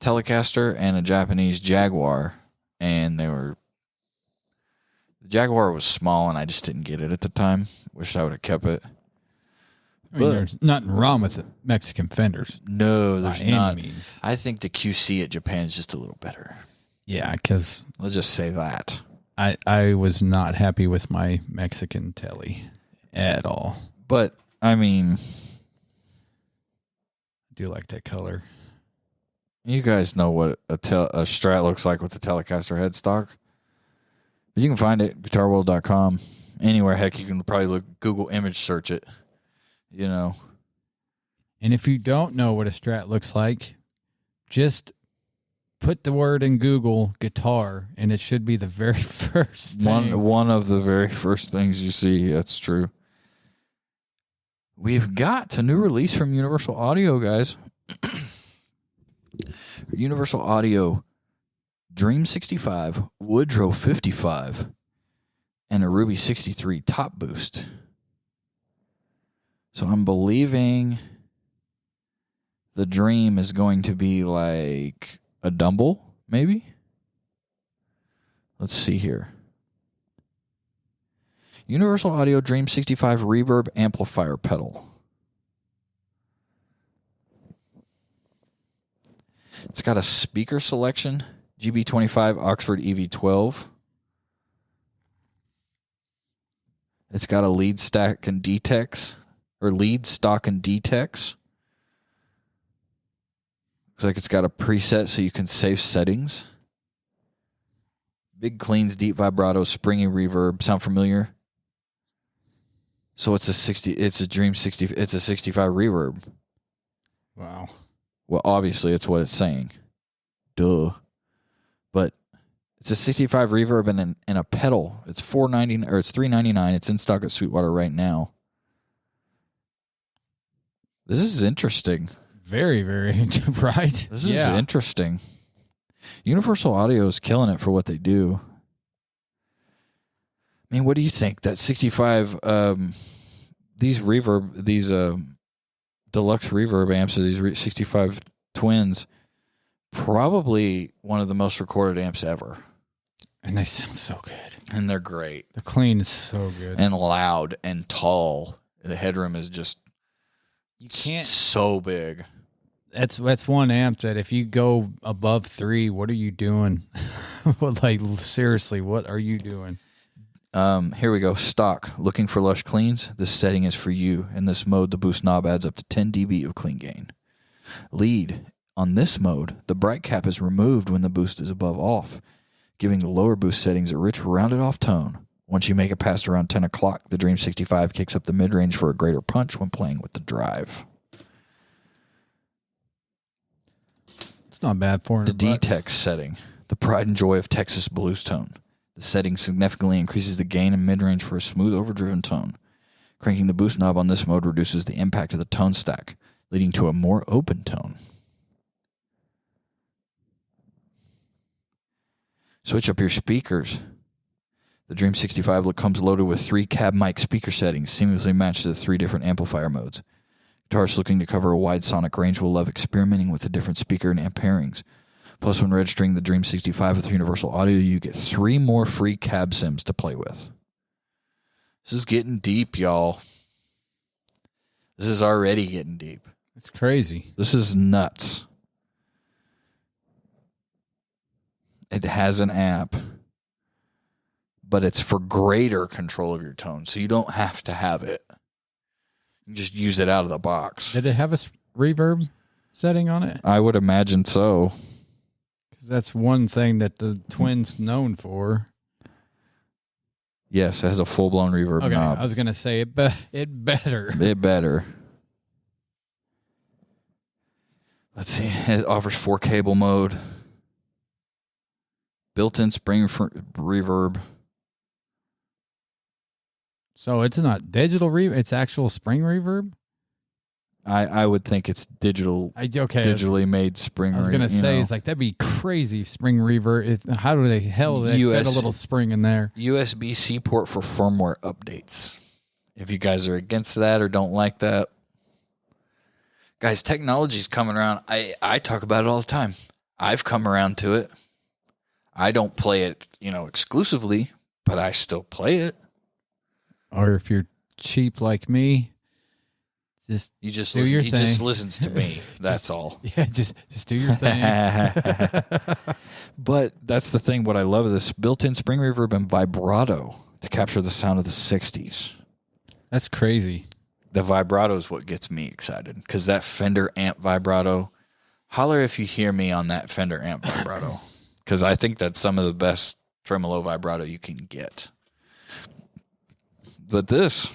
Telecaster and a Japanese Jaguar, and the Jaguar was small, and I just didn't get it at the time. Wish I would have kept it. I mean, there's nothing wrong with the Mexican Fenders. No, there's not. Means. I think the QC at Japan is just a little better. Yeah, because Let's just say that. I was not happy with my Mexican Tele at all. But, I mean, I do like that color. you guys know what a Strat looks like with the Telecaster headstock. But you can find it, guitarworld.com. Anywhere, heck, you can probably Google image search it. You know. And if you don't know what a Strat looks like, just put the word in Google guitar, and it should be the very first thing. One of the very first things you see. That's true. We've got a new release from Universal Audio, guys. Universal Audio Dream 65, Woodrow 55, and a Ruby 63 top boost. So I'm believing the Dream is going to be like a Dumble, maybe? Let's see here. Universal Audio Dream 65 Reverb Amplifier Pedal. It's got a speaker selection, GB25 Oxford EV12. It's got a lead stack and D-Tex. Or lead stock and D-Tex. Looks like it's got a preset so you can save settings. Big cleans, deep vibrato, springy reverb. Sound familiar? So it's a Dream 60, it's a 65 reverb. Wow. Well, obviously it's what it's saying. Duh. But it's a 65 reverb and a pedal. It's $4.99 or it's $3.99. It's in stock at Sweetwater right now. This is interesting. Very, very right. This is interesting. Universal Audio is killing it for what they do. I mean, what do you think? That 65, these deluxe reverb amps, these 65 twins, probably one of the most recorded amps ever. And they sound so good. And they're great. The clean is so good. And loud and tall. The headroom is just so big. That's one amp that if you go above 3, what are you doing? Like, seriously, what are you doing? Here we go. Stock. Looking for lush cleans? This setting is for you. In this mode, the boost knob adds up to 10 dB of clean gain. Lead. On this mode, the bright cap is removed when the boost is above off, giving the lower boost settings a rich, rounded off tone. Once you make it past around 10 o'clock, the Dream 65 kicks up the mid-range for a greater punch when playing with the drive. It's not bad for the D-Tex setting. The pride and joy of Texas blues tone. The setting significantly increases the gain and mid-range for a smooth, overdriven tone. Cranking the boost knob on this mode reduces the impact of the tone stack, leading to a more open tone. Switch up your speakers. The Dream 65 comes loaded with 3 cab mic speaker settings, seamlessly matched to the 3 different amplifier modes. Guitarists looking to cover a wide sonic range will love experimenting with the different speaker and amp pairings. Plus, when registering the Dream 65 with Universal Audio, you get 3 more free cab sims to play with. This is getting deep, y'all. This is already getting deep. It's crazy. This is nuts. It has an amp, but it's for greater control of your tone, so you don't have to have it. You just use it out of the box. Did it have a reverb setting on it? I would imagine so. Because that's one thing that the Twin's known for. Yes, it has a full-blown reverb knob. I was going to say it better. It better. Let's see. It offers 4 cable mode. Built-in spring reverb. So it's not digital reverb, it's actual spring reverb? I would think it's digitally made spring reverb. I was going to say, it's like, that'd be crazy spring reverb. How do they fit a little spring in there? USB-C port for firmware updates. If you guys are against that or don't like that. Guys, technology's coming around. I talk about it all the time. I've come around to it. I don't play it, exclusively, but I still play it. Or if you're cheap like me, He just listens to me. That's all. Yeah, just do your thing. But that's the thing. What I love is this built-in spring reverb and vibrato to capture the sound of the 60s. That's crazy. The vibrato is what gets me excited because that Fender amp vibrato. Holler if you hear me on that Fender amp vibrato because I think that's some of the best tremolo vibrato you can get. But this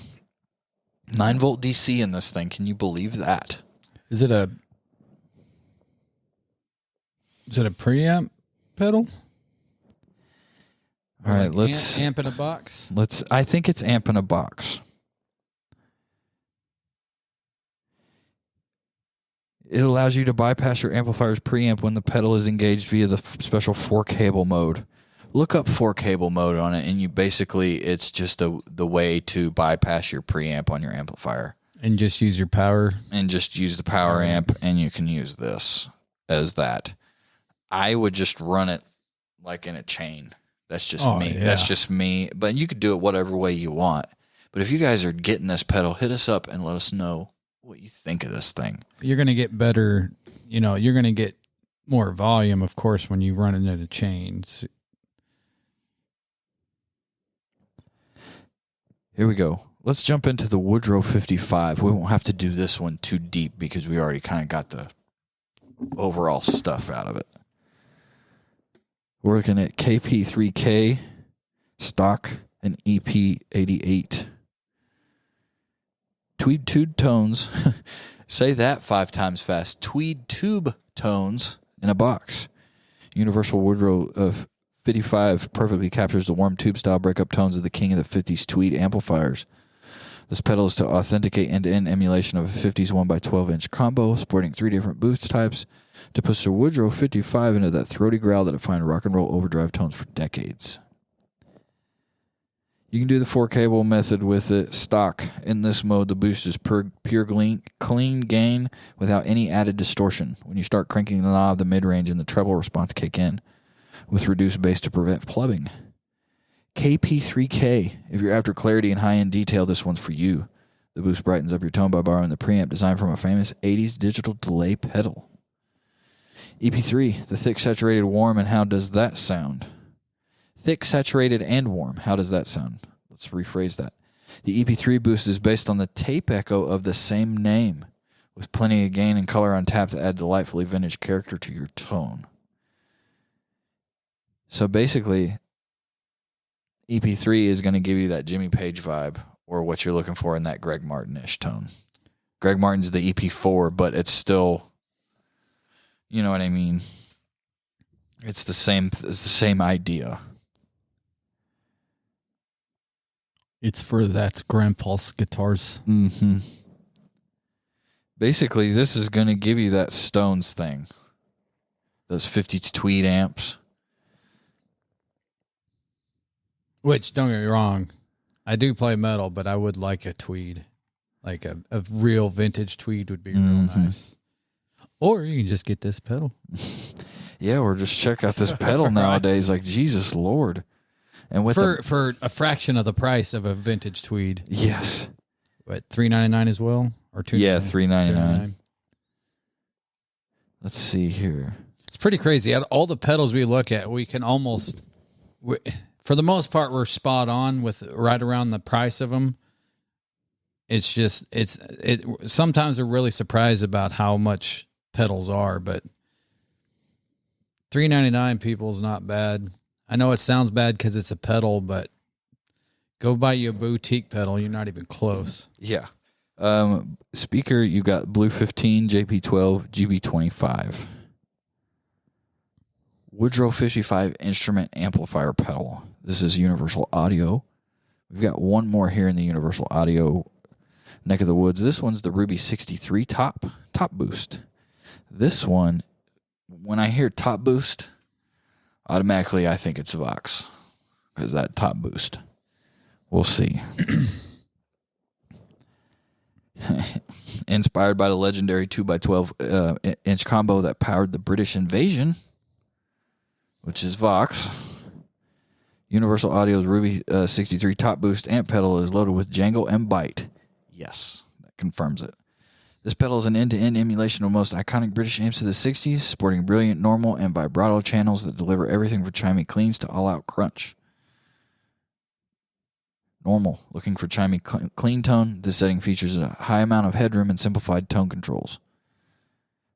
9-volt DC in this thing, can you believe that? Is it a preamp pedal? All right, let's amp in a box. I think it's amp in a box. It allows you to bypass your amplifier's preamp when the pedal is engaged via the special 4-cable mode. Look up 4-cable mode on it, and it's just the way to bypass your preamp on your amplifier. And just use your power. And just use the power amp, and you can use this as that. I would just run it like in a chain. That's just me. Yeah. That's just me. But you could do it whatever way you want. But if you guys are getting this pedal, hit us up and let us know what you think of this thing. You're going to get better, you're going to get more volume, of course, when you run it in a chains. Here we go. Let's jump into the Woodrow 55. We won't have to do this one too deep because we already kind of got the overall stuff out of it. We're looking at KP3K, stock, and EP88. Tweed tube tones. Say that 5 times fast. Tweed tube tones in a box. Universal Woodrow of 55 perfectly captures the warm tube style breakup tones of the king of the 50s Tweed amplifiers. This pedal is to authenticate end-to-end emulation of a 50s 1x12-inch combo, sporting 3 different boost types to push the Woodrow 55 into that throaty growl that defined rock and roll overdrive tones for decades. You can do the 4-cable method with it stock. In this mode, the boost is pure clean gain without any added distortion. When you start cranking the knob, the mid-range and the treble response kick in with reduced bass to prevent plubbing. KP3K. If you're after clarity and high-end detail, this one's for you. The boost brightens up your tone by borrowing the preamp designed from a famous 80s digital delay pedal. EP3. The thick, saturated, warm, and how does that sound? Thick, saturated, and warm. How does that sound? Let's rephrase that. The EP3 boost is based on the tape echo of the same name, with plenty of gain and color on tap to add delightfully vintage character to your tone. So basically, EP3 is going to give you that Jimmy Page vibe, or what you're looking for in that Greg Martin-ish tone. Greg Martin's the EP4, but it's still, you know what I mean? It's the same idea. It's for that Grandpa's guitars. Mm-hmm. Basically, this is going to give you that Stones thing. Those 50 tweed amps. Which, don't get me wrong, I do play metal, but I would like a tweed. Like a real vintage tweed would be real nice. Or you can just get this pedal. Yeah, or just check out this pedal nowadays. Like, Jesus Lord. And with for a fraction of the price of a vintage tweed. Yes. What, $3.99 as well? Or $2.99? Yeah, $3.99. Let's see here. It's pretty crazy. Out of all the pedals we look at, we can almost, for the most part, we're spot on with right around the price of them. It's just, sometimes we're really surprised about how much pedals are, but $3.99 people is not bad. I know it sounds bad because it's a pedal, but go buy you a boutique pedal. You're not even close. Yeah. Speaker, you got Blue 15, JP12, GB25. Woodrow 55 instrument amplifier pedal. This is Universal Audio. We've got one more here in the Universal Audio neck of the woods. This one's the Ruby 63 top boost. This one, when I hear top boost, automatically I think it's Vox because that top boost. We'll see. Inspired by the legendary 2x12 inch combo that powered the British invasion, which is Vox. Universal Audio's Ruby 63 top boost amp pedal is loaded with jangle and bite. Yes, that confirms it. This pedal is an end-to-end emulation of most iconic British amps of the 60s, sporting brilliant normal and vibrato channels that deliver everything from chimey cleans to all-out crunch. Normal. Looking for chimey clean tone, this setting features a high amount of headroom and simplified tone controls.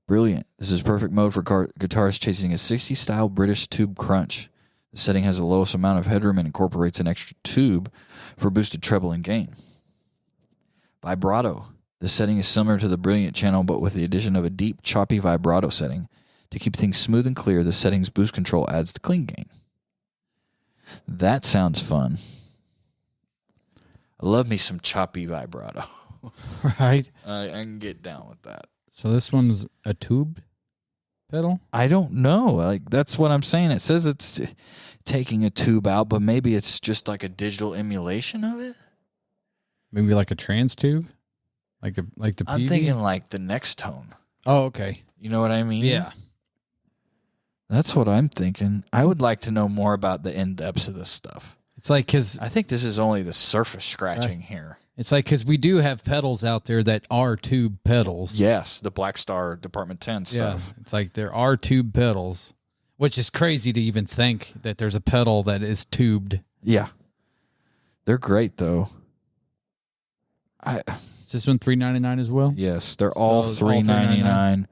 Brilliant. This is perfect mode for guitarists chasing a 60s-style British tube crunch. The setting has the lowest amount of headroom and incorporates an extra tube for boosted treble and gain. Vibrato. This setting is similar to the Brilliant channel, but with the addition of a deep, choppy vibrato setting. To keep things smooth and clear, the setting's boost control adds the clean gain. That sounds fun. I love me some choppy vibrato. Right. I can get down with that. So this one's a tube pedal? I don't know. Like, that's what I'm saying. It says it's taking a tube out, but maybe it's just like a digital emulation of it. Maybe like a trans tube? Like the PV? I'm thinking like the next tone. Oh, okay. You know what I mean? Yeah. That's what I'm thinking. I would like to know more about the in-depths of this stuff. It's like, because I think this is only the surface scratching here. It's like, because we do have pedals out there that are tube pedals. Yes, the Black Star Department 10 stuff. Yeah, it's like there are tube pedals, which is crazy to even think that there's a pedal that is tubed. Yeah. They're great, though. Is this one $3.99 as well? Yes, they're all $3.99.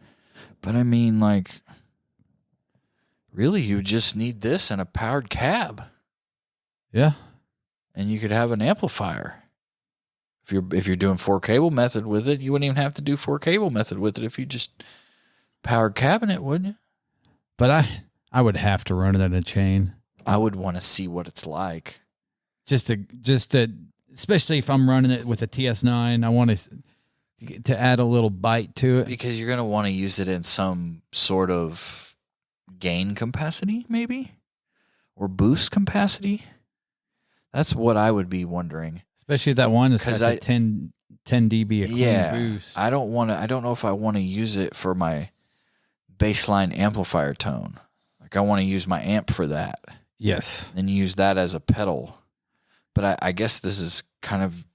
But I mean, like, really, you just need this and a powered cab. Yeah. And you could have an amplifier. If you're doing 4-cable method with it, you wouldn't even have to do 4-cable method with it if you just powered cabinet, wouldn't you? But I would have to run it in a chain. I would want to see what it's like. Just to especially if I'm running it with a TS9, I want to add a little bite to it. Because you're going to want to use it in some sort of gain capacity, maybe? Or boost capacity? That's what I would be wondering. Especially that one that's got the 10 dB of clean boost. I don't know if I want to use it for my baseline amplifier tone. Like, I want to use my amp for that. Yes. And use that as a pedal. But I guess this is kind of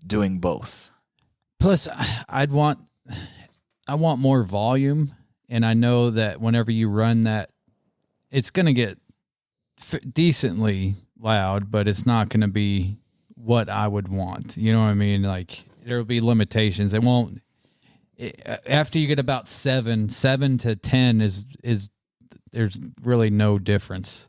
doing both. Plus, I want more volume, and I know that whenever you run that, it's going to get decently loud, but it's not going to be what I would want. You know what I mean? Like, there will be limitations. It won't. After you get about 7 to 10 is there's really no difference.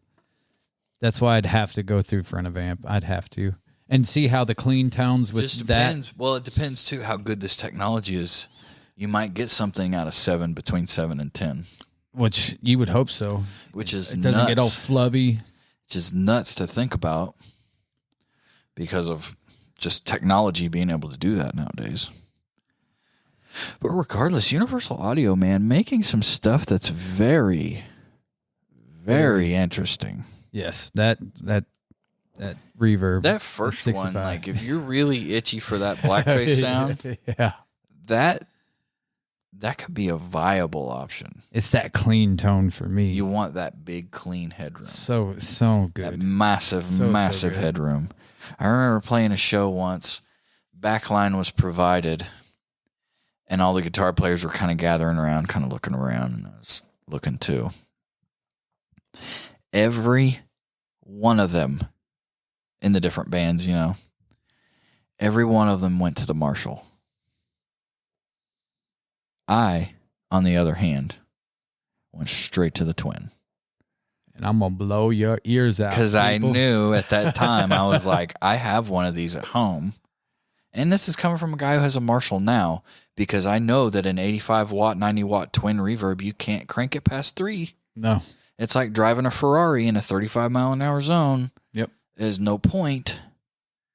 That's why I'd have to go through front of amp. I'd have to. And see how the clean tones with Just that. depends. Well, it depends, too, how good this technology is. You might get something out of 7 between 7 and 10. Which you would hope so. Which is It doesn't get all flubby. Which is nuts to think about. because of just technology being able to do that nowadays. But regardless, Universal Audio, man, making some stuff that's very, very interesting. Yes, that reverb. That first one, like if you're really itchy for that blackface sound, yeah, that could be a viable option. It's that clean tone for me. You want that big, clean headroom. So good. That massive good. headroom. I remember playing a show once. Backline was provided, and all the guitar players were kind of gathering around, kind of looking around, and I was looking too. Every one of them in the different bands, you know, every one of them went to the Marshall. I, on the other hand, went straight to the Twin. And I'm going to blow your ears out. Because I knew at that time, I was like, I have one of these at home. And this is coming from a guy who has a Marshall now, because I know that an 85 watt, 90 watt Twin reverb, you can't crank it past 3. No. It's like driving a Ferrari in a 35 mile an hour zone. Yep. There's no point.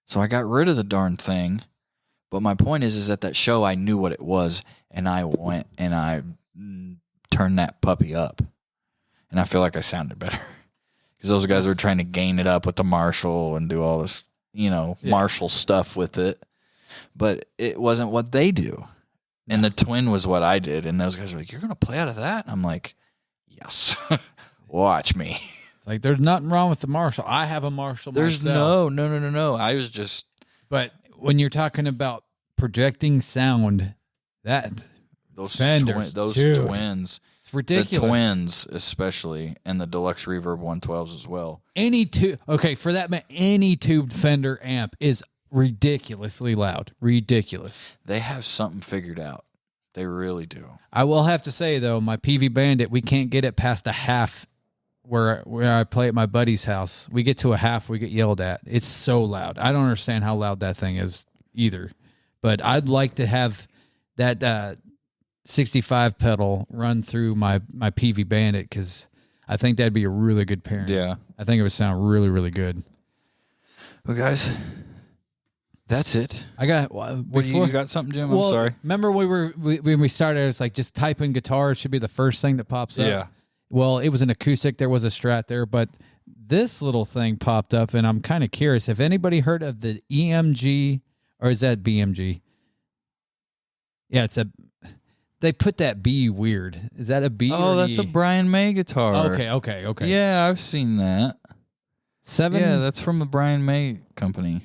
So I got rid of the darn thing. But my point is at that show, I knew what it was, and I went and I turned that puppy up. And I feel like I sounded better. Because those guys were trying to gain it up with the Marshall and do all this, you know, Marshall stuff with it. But it wasn't what they do. And the Twin was what I did. And those guys were like, you're going to play out of that? And I'm like, yes. Watch me. It's like, there's nothing wrong with the Marshall. I have a Marshall There's myself. No. I was just... But when you're talking about projecting sound, those Fenders, Twins, it's ridiculous. The Twins especially, and the Deluxe Reverb 112s as well. Any tubed Fender amp is ridiculously loud. Ridiculous. They have something figured out. They really do. I will have to say though, my PV Bandit, we can't get it past a half. Where I play at my buddy's house, we get to a half, we get yelled at. It's so loud. I don't understand how loud that thing is either. But I'd like to have that 65 pedal run through my PV Bandit, because I think that'd be a really good pairing. Yeah. I think it would sound really, really good. Well, guys, that's it. I got You got something, Jim? Well, I'm sorry. Remember when we started, it was like just type in guitar. It should be the first thing that pops up. Yeah. Well, it was an acoustic. There was a Strat there, but this little thing popped up, and I'm kind of curious. If anybody heard of the EMG, or is that BMG? Yeah, they put that B weird. Is that a B? Oh, that's a Brian May guitar. Okay. Yeah, I've seen that. 7. Yeah, that's from the Brian May company.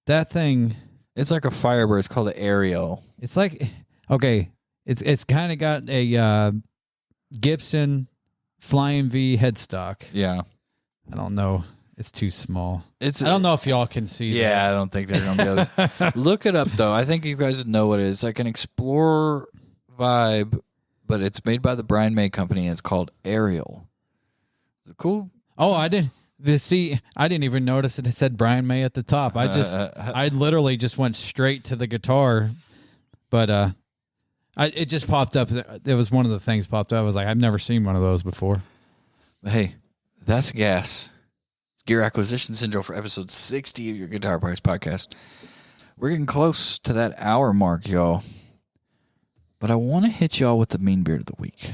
That thing. It's like a Firebird. It's called an Aerial. It's like, okay, it's kind of got a Gibson Flying V headstock. Yeah. I don't know. It's too small. I I don't know if y'all can see Yeah, that. I don't think they're going to be able to. Look it up, though. I think you guys know what it is. It's like an Explorer vibe, but it's made by the Brian May company, and it's called Aerial. Is it cool? Oh, I didn't. See, I didn't even notice it said Brian May at the top. I literally just went straight to the guitar, but it just popped up. It was one of the things popped up. I was like, I've never seen one of those before. Hey, that's G.A.S. It's Gear Acquisition Syndrome for episode 60 of your Guitar Price podcast. We're getting close to that hour mark, y'all. But I want to hit y'all with the Mean Beard of the week.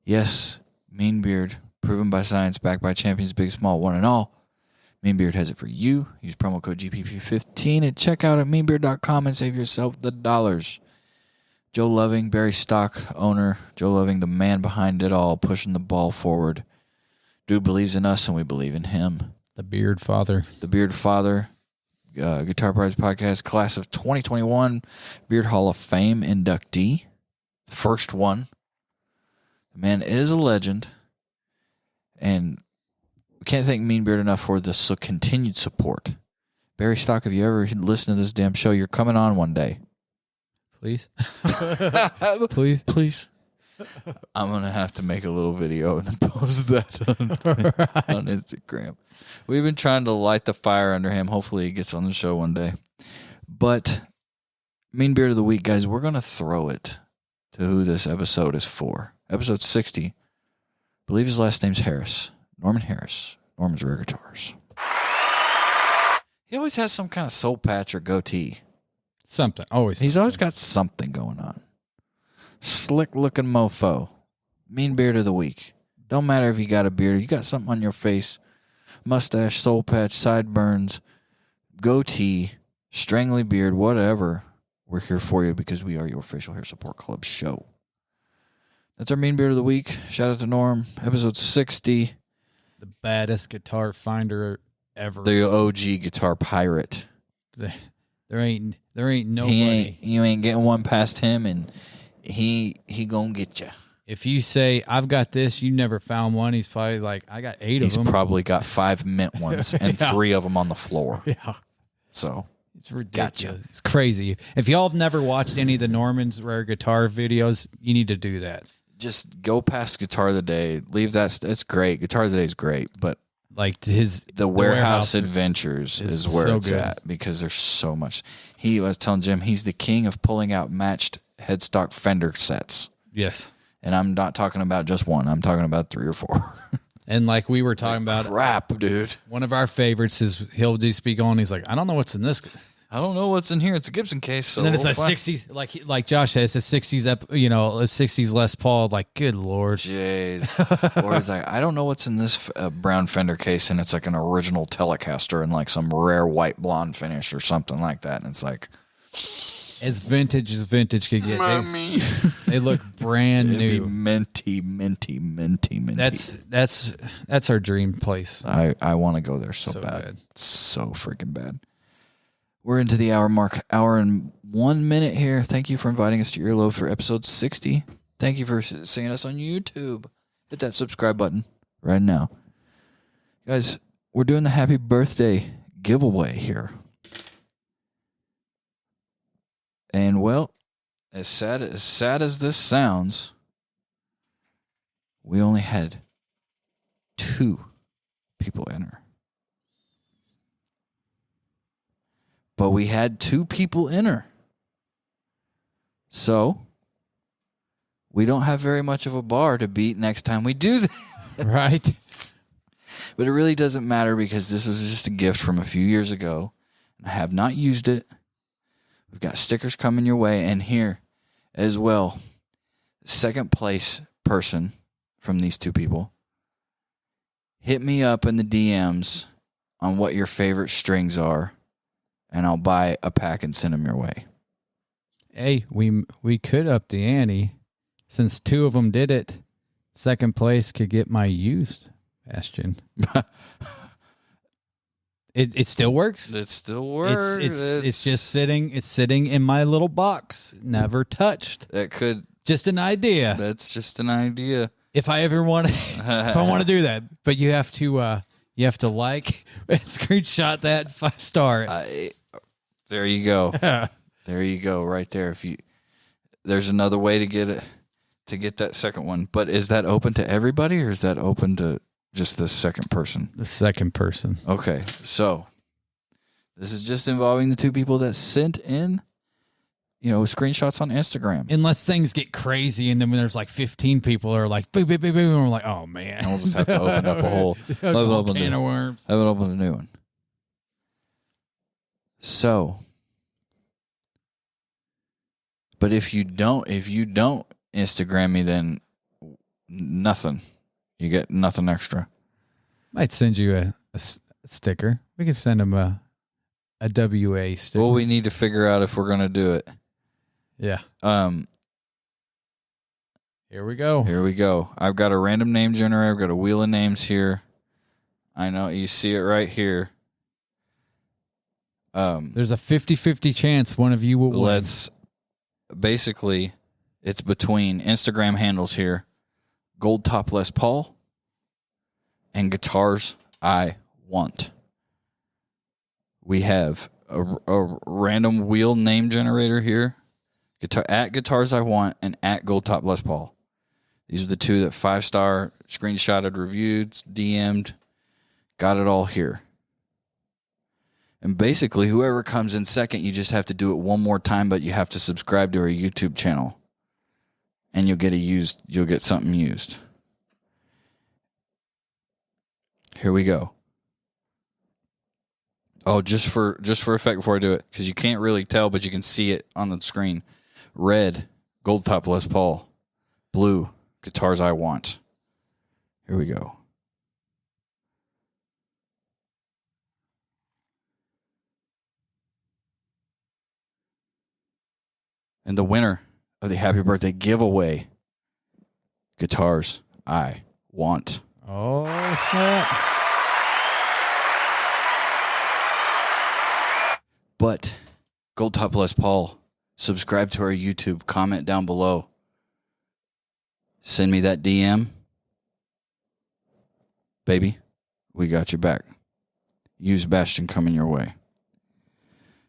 Yes, Mean Beard, proven by science, backed by champions, big, small, one and all. Mean Beard has it for you. Use promo code GPP15 at checkout at meanbeard.com and save yourself the dollars. Joe Loving, Barry Stock owner. Joe Loving, the man behind it all, pushing the ball forward. Dude believes in us, and we believe in him. The Beard Father. The Beard Father. Guitar Prize Podcast, class of 2021. Beard Hall of Fame inductee. First one. The man is a legend. And we can't thank Mean Beard enough for the continued support. Barry Stock, if you ever listen to this damn show, you're coming on one day. Please. Please. I'm going to have to make a little video and post that on Instagram. We've been trying to light the fire under him. Hopefully he gets on the show one day. But Mean Beard of the Week, guys, we're going to throw it to who this episode is for. Episode 60. I believe his last name's Harris. Norman Harris. Norman's Rare Guitars. He always has some kind of soul patch or goatee. Something. Always. He's always got something going on. Slick looking mofo. Mean beard of the week. Don't matter if you got a beard. You got something on your face. Mustache, soul patch, sideburns, goatee, strangly beard, whatever. We're here for you because we are your official Hair Support Club show. That's our mean beard of the week. Shout out to Norm. Episode 60. The baddest guitar finder ever. The OG guitar pirate. There ain't nobody. You ain't getting one past him, and he gonna get you. If you say, I've got this, you never found one, he's probably like, I got 8 of them. He's probably got 5 mint ones and 3 of them on the floor. Yeah. So it's ridiculous. Gotcha. It's crazy. If y'all have never watched any of the Norman's rare guitar videos, you need to do that. Just go past Guitar of the Day. Leave that. It's great. Guitar of the Day is great, but like the Warehouse Adventures is where so it's good. at because there's so much. I was telling Jim, he's the king of pulling out matched headstock Fender sets. Yes. And I'm not talking about just one. I'm talking about 3 or 4. And like we were talking about, crap, dude. One of our favorites is he'll do speak on. He's like, I don't know what's in this. I don't know what's in here. It's a Gibson case. So And then it's a 60s, like Josh said, it's a 60s, a 60s Les Paul. Like, good Lord. Jeez. Or he's like, I don't know what's in this brown Fender case, and it's like an original Telecaster and like some rare white blonde finish or something like that. And it's like, as vintage could get. Mommy. They look brand It'd be new. minty. That's our dream place. I want to go there so bad. So freaking bad. We're into the hour mark. Hour and 1 minute here. Thank you for inviting us to Earlobe for episode 60. Thank you for seeing us on YouTube. Hit that subscribe button right now. Guys, we're doing the happy birthday giveaway here. And well, as sad as this sounds, we only had 2 people enter. But we had 2 people enter. So, we don't have very much of a bar to beat next time we do that. Right? But it really doesn't matter because this was just a gift from a few years ago. I have not used it. We've got stickers coming your way. And here as well, second place person from these 2 people, hit me up in the DMs on what your favorite strings are, and I'll buy a pack and send them your way. Hey, we could up the ante. Since 2 of them did it, second place could get my used Bastion. It still works. It still works. It's just sitting. It's sitting in my little box, never touched. That could. Just an idea. That's just an idea. If I ever want to, if I want to do that, but you have to like and screenshot that 5-star. There you go. There you go. Right there. There's another way to get it, to get that second one. But is that open to everybody, or is that open to just the second person? The second person. Okay. So this is just involving the 2 people that sent in, screenshots on Instagram. Unless things get crazy, and then when there's like 15 people are like, boom, boom, boom, boom, and we're like, oh man, And we'll just have to open up a whole can of worms. Have it open a new one. So, but if you don't Instagram me, then nothing. You get nothing extra. Might send you a sticker. We can send them a WA sticker. Well, we need to figure out if we're going to do it. Yeah. Here we go. I've got a random name generator. I've got a wheel of names here. I know you see it right here. There's a 50-50 chance one of you will win. Basically, it's between Instagram handles here, Gold Top Les Paul, and Guitars I Want. We have a random wheel name generator here, at Guitars I Want and at Gold Top Les Paul. These are the 2 that 5-star, screenshotted, reviewed, DM'd, got it all here. And basically, whoever comes in second, you just have to do it one more time, but you have to subscribe to our YouTube channel. And you'll get something used. Here we go. Oh, just for effect before I do it, because you can't really tell, but you can see it on the screen. Red, gold top Les Paul. Blue, Guitars I Want. Here we go. And the winner of the Happy Birthday giveaway, Guitars I Want. Oh, snap. But Gold Top Les Paul, subscribe to our YouTube, comment down below. Send me that DM. Baby, we got your back. Use Bastion coming your way.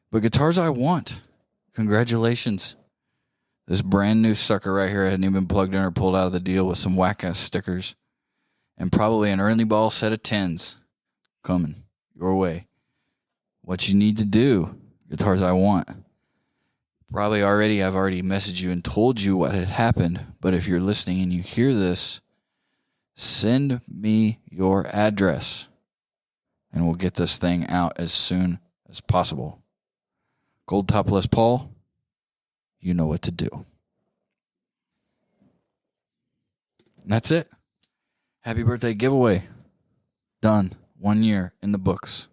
But Guitars I Want, congratulations. This brand new sucker right here hadn't even been plugged in or pulled out of the deal with some whack-ass stickers. And probably an early ball set of 10s coming your way. What you need to do, Guitars I Want. I've already messaged you and told you what had happened. But if you're listening and you hear this, send me your address. And we'll get this thing out as soon as possible. Gold Top Les Paul, you know what to do. And that's it. Happy birthday giveaway. Done. 1 year in the books.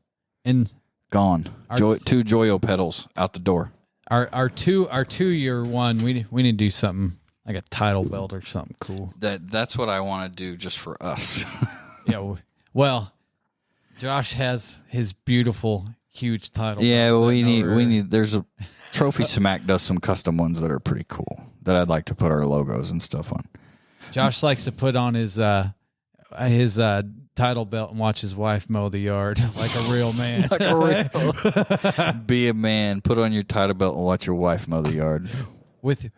And gone. Two Joyo pedals out the door. Our 2 year one, we need to do something like a title belt or something cool. That's what I want to do just for us. Yeah. Well, Josh has his beautiful, huge title. Yeah, well, we need. There's a Trophy Smack does some custom ones that are pretty cool that I'd like to put our logos and stuff on. Josh likes to put on his title belt and watch his wife mow the yard like a real man. Like a real. Be a man. Put on your title belt and watch your wife mow the yard. With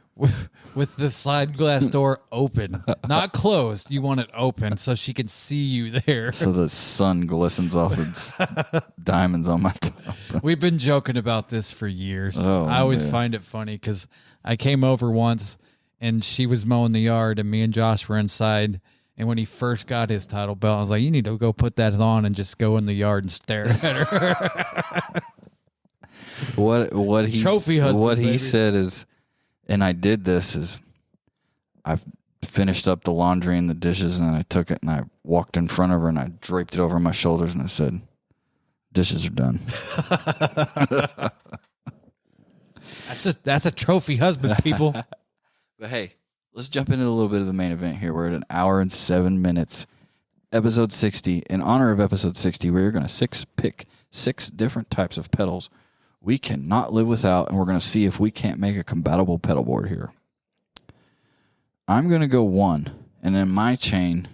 the slide glass door open, not closed. You want it open so she can see you there. So the sun glistens off the diamonds on my top. We've been joking about this for years. Oh, I always find it funny because I came over once and she was mowing the yard and me and Josh were inside. And when he first got his title belt, I was like, you need to go put that on and just go in the yard and stare at her. What he Trophy husband, what he baby. said is, and I did this, is I finished up the laundry and the dishes and I took it and I walked in front of her and I draped it over my shoulders and I said, dishes are done. That's a trophy husband, people. But hey, let's jump into a little bit of the main event here. We're at 1 hour and 7 minutes. Episode 60. In honor of episode 60, we're going to pick 6 different types of pedals we cannot live without, and we're going to see if we can't make a compatible pedal board here. I'm going to go 1, and in my chain,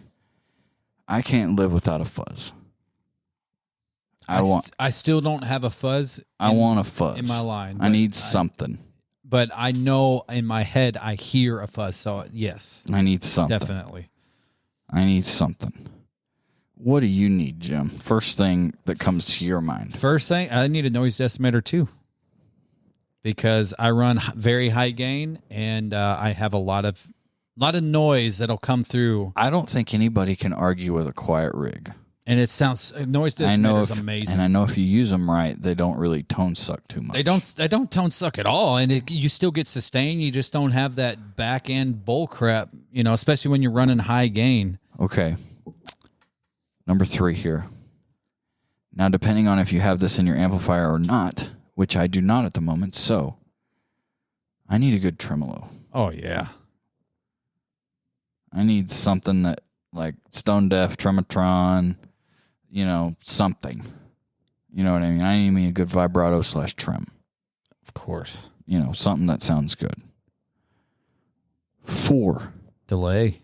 I can't live without a fuzz. I still don't have a fuzz. I want a fuzz in my line. I need something. But I know in my head I hear a fuzz, so yes. I need something. Definitely. I need something. What do you need, Jim? First thing that comes to your mind. First thing, I need a noise decimator too. Because I run very high gain and I have a lot of noise that'll come through. I don't think anybody can argue with a quiet rig. And it sounds noise decimator is amazing. And I know if you use them right, they don't really tone suck too much. They don't tone suck at all, and you still get sustain. You just don't have that back end bull crap, especially when you're running high gain. Okay. Number 3 here. Now, depending on if you have this in your amplifier or not, which I do not at the moment, so I need a good tremolo. Oh yeah. I need something that like Stone Deaf, Trematron. Something. You know what I mean? I need me a good vibrato / trem. Of course. Something that sounds good. 4. Delay.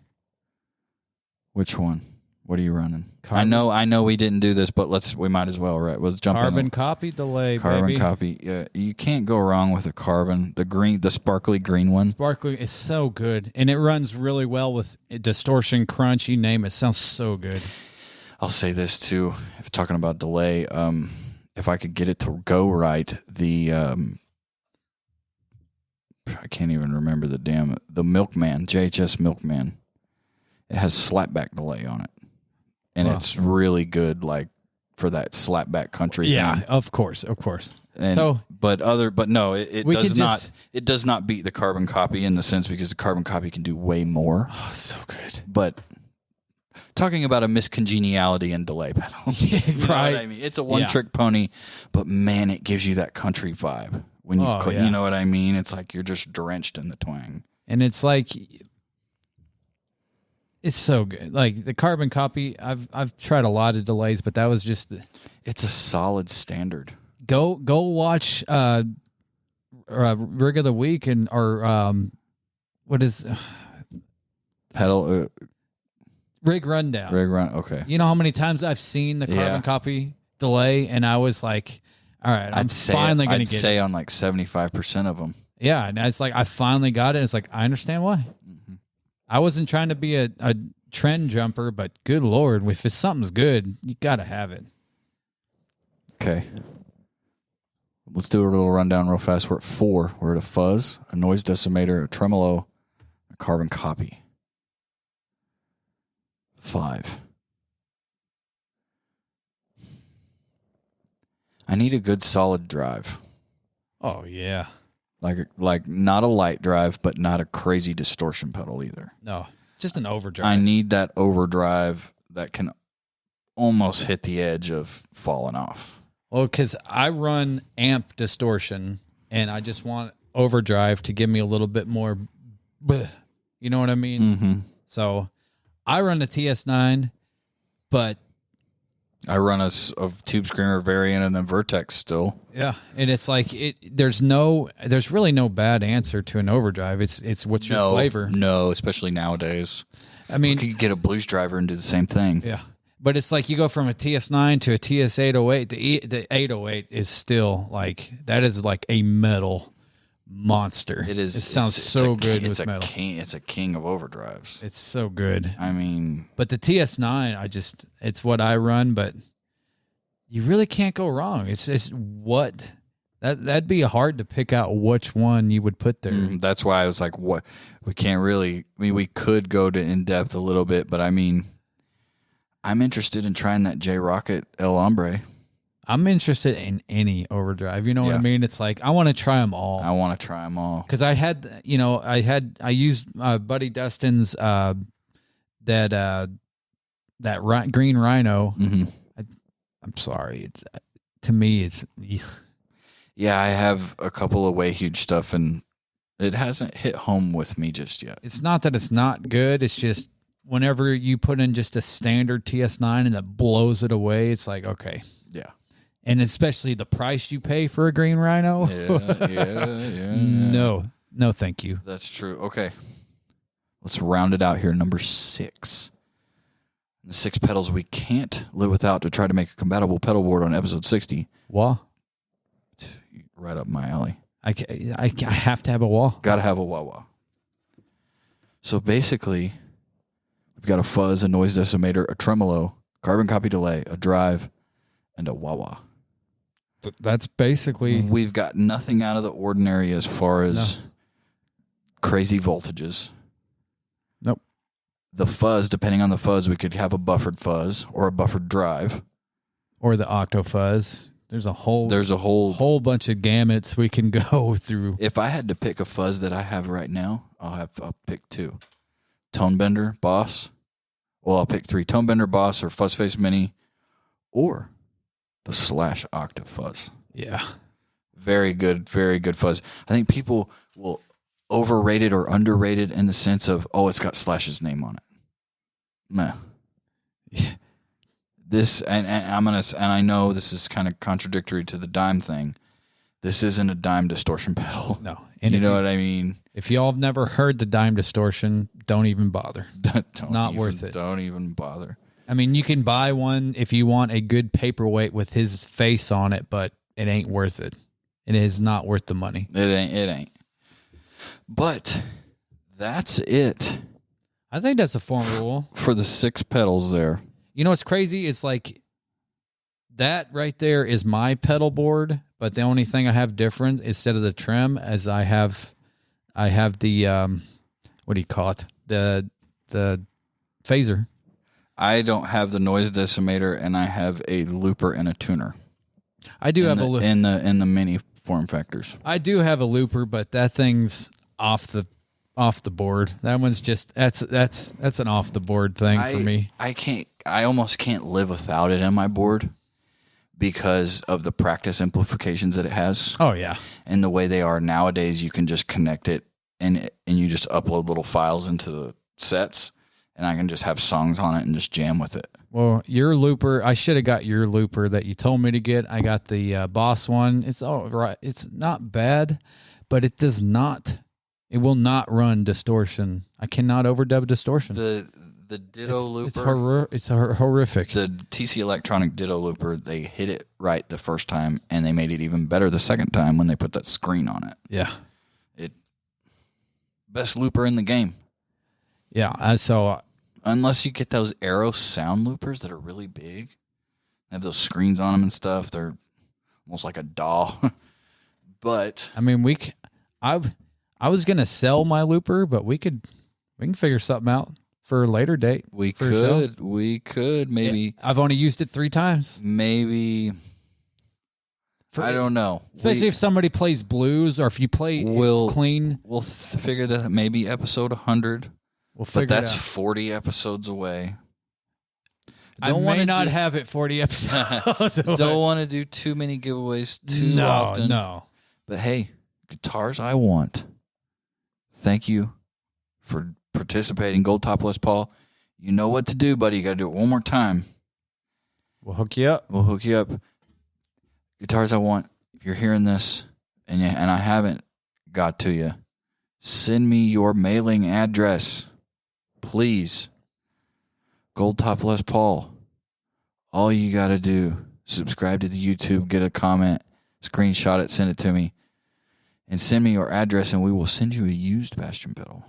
Which one? What are you running? Carbon. I know we didn't do this, but we might as well, right? Let's jump in. Carbon copy delay, Carbon baby. copy. Yeah, you can't go wrong with a carbon. The sparkly green one. Sparkly is so good, and it runs really well with distortion, crunch, you name it. Sounds so good. I'll say this too. If talking about delay, if I could get it to go right, I can't even remember the Milkman, G.A.S. Milkman. It has slapback delay on it. And It's really good, like for that slapback country. Yeah, thing. of course. And, So, but no, it does not. It does not beat the carbon copy in the sense because the carbon copy can do way more. Oh, so good. But talking about a miscongeniality and delay pedal, Yeah, you know right. what I mean, it's a one-trick pony, but man, it gives you that country vibe when you click. Yeah. You know what I mean? It's like you're just drenched in the twang, and it's like it's so good. Like the carbon copy, I've tried a lot of delays, but that was just it's a solid standard. Go watch Rig of the Week or what is pedal Rig Rundown. Rig Run. Okay. You know how many times I've seen the carbon copy delay, and I was like, all right, I'm finally going to get it. I'd say on like 75% of them. Yeah, and it's like I finally got it. It's like I understand why. Mm-hmm. I wasn't trying to be a trend jumper, but good Lord, if something's good, you got to have it. Okay. Let's do a little rundown real fast. We're at 4. We're at a fuzz, a noise decimator, a tremolo, a carbon copy. 5. I need a good solid drive. Oh yeah. Like not a light drive, but not a crazy distortion pedal either. No, just an overdrive. I need that overdrive that can almost hit the edge of falling off. Well, because I run amp distortion, and I just want overdrive to give me a little bit more, you know what I mean? Mm-hmm. So I run the TS9, but I run a Tube Screamer variant and then Vertex still. Yeah, and it's like there's really no bad answer to an overdrive. It's what's your flavor? No, especially nowadays. I mean, you could get a blues driver and do the same thing. Yeah. But it's like you go from a TS9 to a TS808. The 808 is still like, that is like a metal monster. It is. It sounds so good with metal. It's a king of overdrives. It's so good. I mean. But the TS9, it's what I run, but you really can't go wrong. It's what, that'd be hard to pick out which one you would put there. That's why I was like, what, we can't really, I mean, we could go to in-depth a little bit, but I mean, I'm interested in trying that J Rocket El Hombre. I'm interested in any overdrive. You know what I mean? It's like I want to try them all. I want to try them all because I used Buddy Dustin's that Green Rhino. Mm-hmm. I'm sorry. It's to me it's. Yeah, I have a couple of way huge stuff, and it hasn't hit home with me just yet. It's not that it's not good. It's just. Whenever you put in just a standard TS9 and it blows it away, it's like, okay. Yeah. And especially the price you pay for a Green Rhino. Yeah. No, thank you. That's true. Okay. Let's round it out here. Number 6. The 6 pedals we can't live without to try to make a compatible pedal board on episode 60. Wah. Right up my alley. I have to have a wah. Got to have a wah-wah. So basically, we've got a fuzz, a noise decimator, a tremolo, carbon copy delay, a drive, and a wah-wah. That's basically... We've got nothing out of the ordinary as far as crazy voltages. Nope. The fuzz, depending on the fuzz, we could have a buffered fuzz or a buffered drive. Or the octo fuzz. There's a whole bunch of gamuts we can go through. If I had to pick a fuzz that I have right now, I'll pick 2. Tonebender, Boss. Well, I'll pick 3. Tonebender, Boss, or Fuzzface Mini, or the Slash Octave Fuzz. Yeah. Very good fuzz. I think people will overrate it or underrate it in the sense of, it's got Slash's name on it. Meh. Yeah. This, and I know this is kind of contradictory to the dime thing. This isn't a dime distortion pedal. No. And you know what I mean? If y'all have never heard the dime distortion, don't even bother. Worth it. Don't even bother. I mean, you can buy one if you want a good paperweight with his face on it, but it ain't worth it. It is not worth the money. It ain't. But that's it. I think that's a form rule. For the 6 pedals there. You know what's crazy? It's like that right there is my pedal board, but the only thing I have different instead of the trim is I have the what do you call it? The phaser. I don't have the noise decimator, and I have a looper and a tuner. I do have a looper in the mini form factors. I do have a looper, but that thing's off the board. That one's just that's an off the board thing for me. I almost can't live without it on my board because of the practice amplifications that it has. Oh yeah. And the way they are nowadays, you can just connect it and you just upload little files into the sets, and I can just have songs on it and just jam with it. Well, your looper, I should have got your looper that you told me to get. I got the Boss one. It's all right. It's not bad, but it will not run distortion. I cannot overdub distortion. The Ditto looper. It's horrific. The TC Electronic Ditto looper, they hit it right the first time, and they made it even better the second time when they put that screen on it. Yeah. Best looper in the game. Yeah. So unless you get those Aero sound loopers that are really big, they have those screens on them and stuff. They're almost like a DAW. But I mean, I was gonna sell my looper, but we can figure something out for a later date. We could maybe. Yeah, I've only used it 3 times. Maybe. I don't know. Especially if somebody plays blues or if you play clean. We'll figure that maybe episode 100. But that's 40 episodes away. I may not have it 40 episodes away. Don't want to do too many giveaways too often. No. But hey, guitars I want. Thank you for participating. Gold Top Les Paul. You know what to do, buddy. You got to do it one more time. We'll hook you up. Guitars I want. If you're hearing this and I haven't got to you, send me your mailing address, please. Gold Top Les Paul. All you got to do, subscribe to the YouTube, get a comment, screenshot it, send it to me, and send me your address, and we will send you a used Bastion pedal.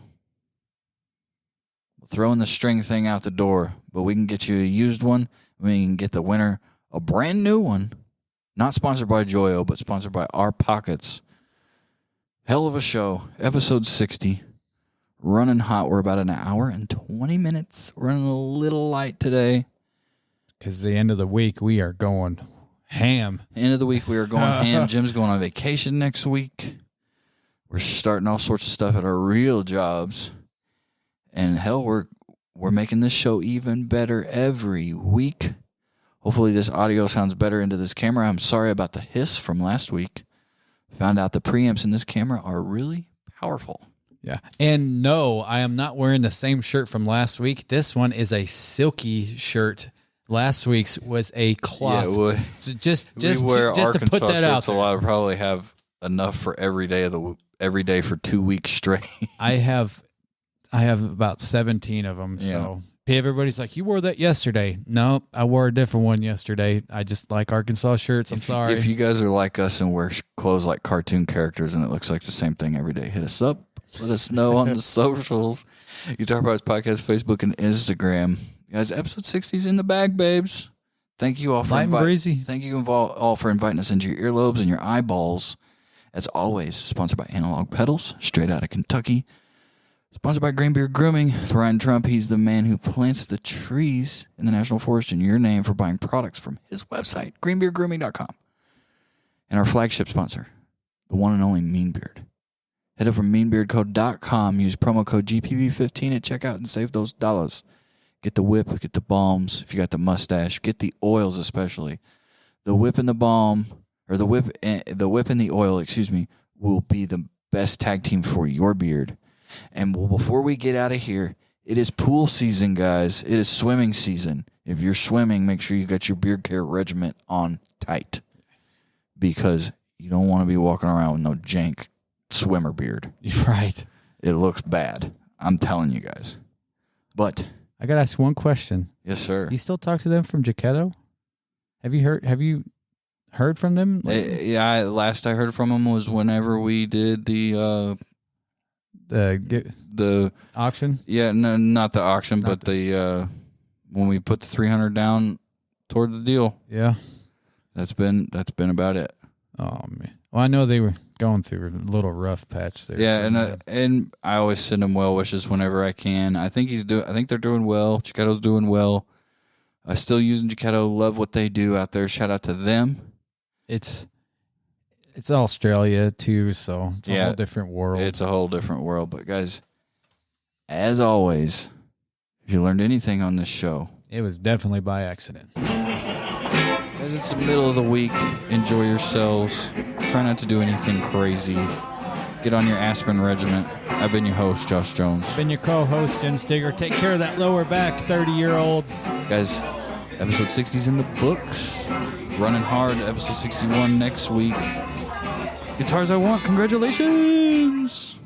We're throwing the string thing out the door, but we can get you a used one. We can get the winner a brand new one. Not sponsored by Joyo, but sponsored by our pockets. Hell of a show. Episode 60. Running hot. We're about an hour and 20 minutes. Running a little light today. Because the end of the week, we are going ham. End of the week, we are going ham. Jim's going on vacation next week. We're starting all sorts of stuff at our real jobs. And hell, we're making this show even better every week. Hopefully this audio sounds better into this camera. I'm sorry about the hiss from last week. Found out the preamps in this camera are really powerful. Yeah. And no, I am not wearing the same shirt from last week. This one is a silky shirt. Last week's was a cloth. Yeah, so just to put that out there. I'll probably have enough for every day for 2 weeks straight. I have about 17 of them. Yeah. So everybody's like, you wore that yesterday. No, I wore a different one yesterday. I just like Arkansas shirts. I'm sorry. If you guys are like us and wear clothes like cartoon characters and it looks like the same thing every day, hit us up. Let us know on the socials. Guitar Parts Podcast, Facebook, and Instagram. Guys, episode 60 is in the bag, babes. Thank you all for Thank you all for inviting us into your earlobes and your eyeballs. As always, sponsored by Analog Pedals, straight out of Kentucky. Sponsored by Greenbeard Grooming. With Ryan Trump, he's the man who plants the trees in the National Forest in your name for buying products from his website, greenbeardgrooming.com. And our flagship sponsor, the one and only Meanbeard. Head over to meanbeardco.com, use promo code GPV15 at checkout and save those dollars. Get the whip, get the balms. If you got the mustache, get the oils especially. The whip and the balm, or the whip and the oil, will be the best tag team for your beard. And before we get out of here, it is pool season, guys. It is swimming season. If you're swimming, make sure you got your beard care regimen on tight. Because you don't want to be walking around with no jank swimmer beard. Right. It looks bad. I'm telling you guys. But I got to ask one question. Yes, sir. You still talk to them from G.A.S? Have you heard from them? Yeah, last I heard from them was whenever we did the auction. Yeah, no, not the auction, but the when we put the 300 down toward the deal. Yeah, that's been about it. Oh man, well I know they were going through a little rough patch there. Yeah, and I always send them well wishes whenever I can. I think they're doing well. Chicago's doing well. Still using G.A.S. Love what they do out there. Shout out to them. It's Australia too, so it's a whole different world. It's a whole different world. But guys, as always, if you learned anything on this show, it was definitely by accident. Guys, it's the middle of the week. Enjoy yourselves. Try not to do anything crazy. Get on your aspirin regimen. I've been your host, Josh Jones. Been your co-host, Jim Stigger. Take care of that lower back, 30-year-olds. Guys, episode 60's in the books. Running hard, episode 61 next week. Guitars I Want. Congratulations!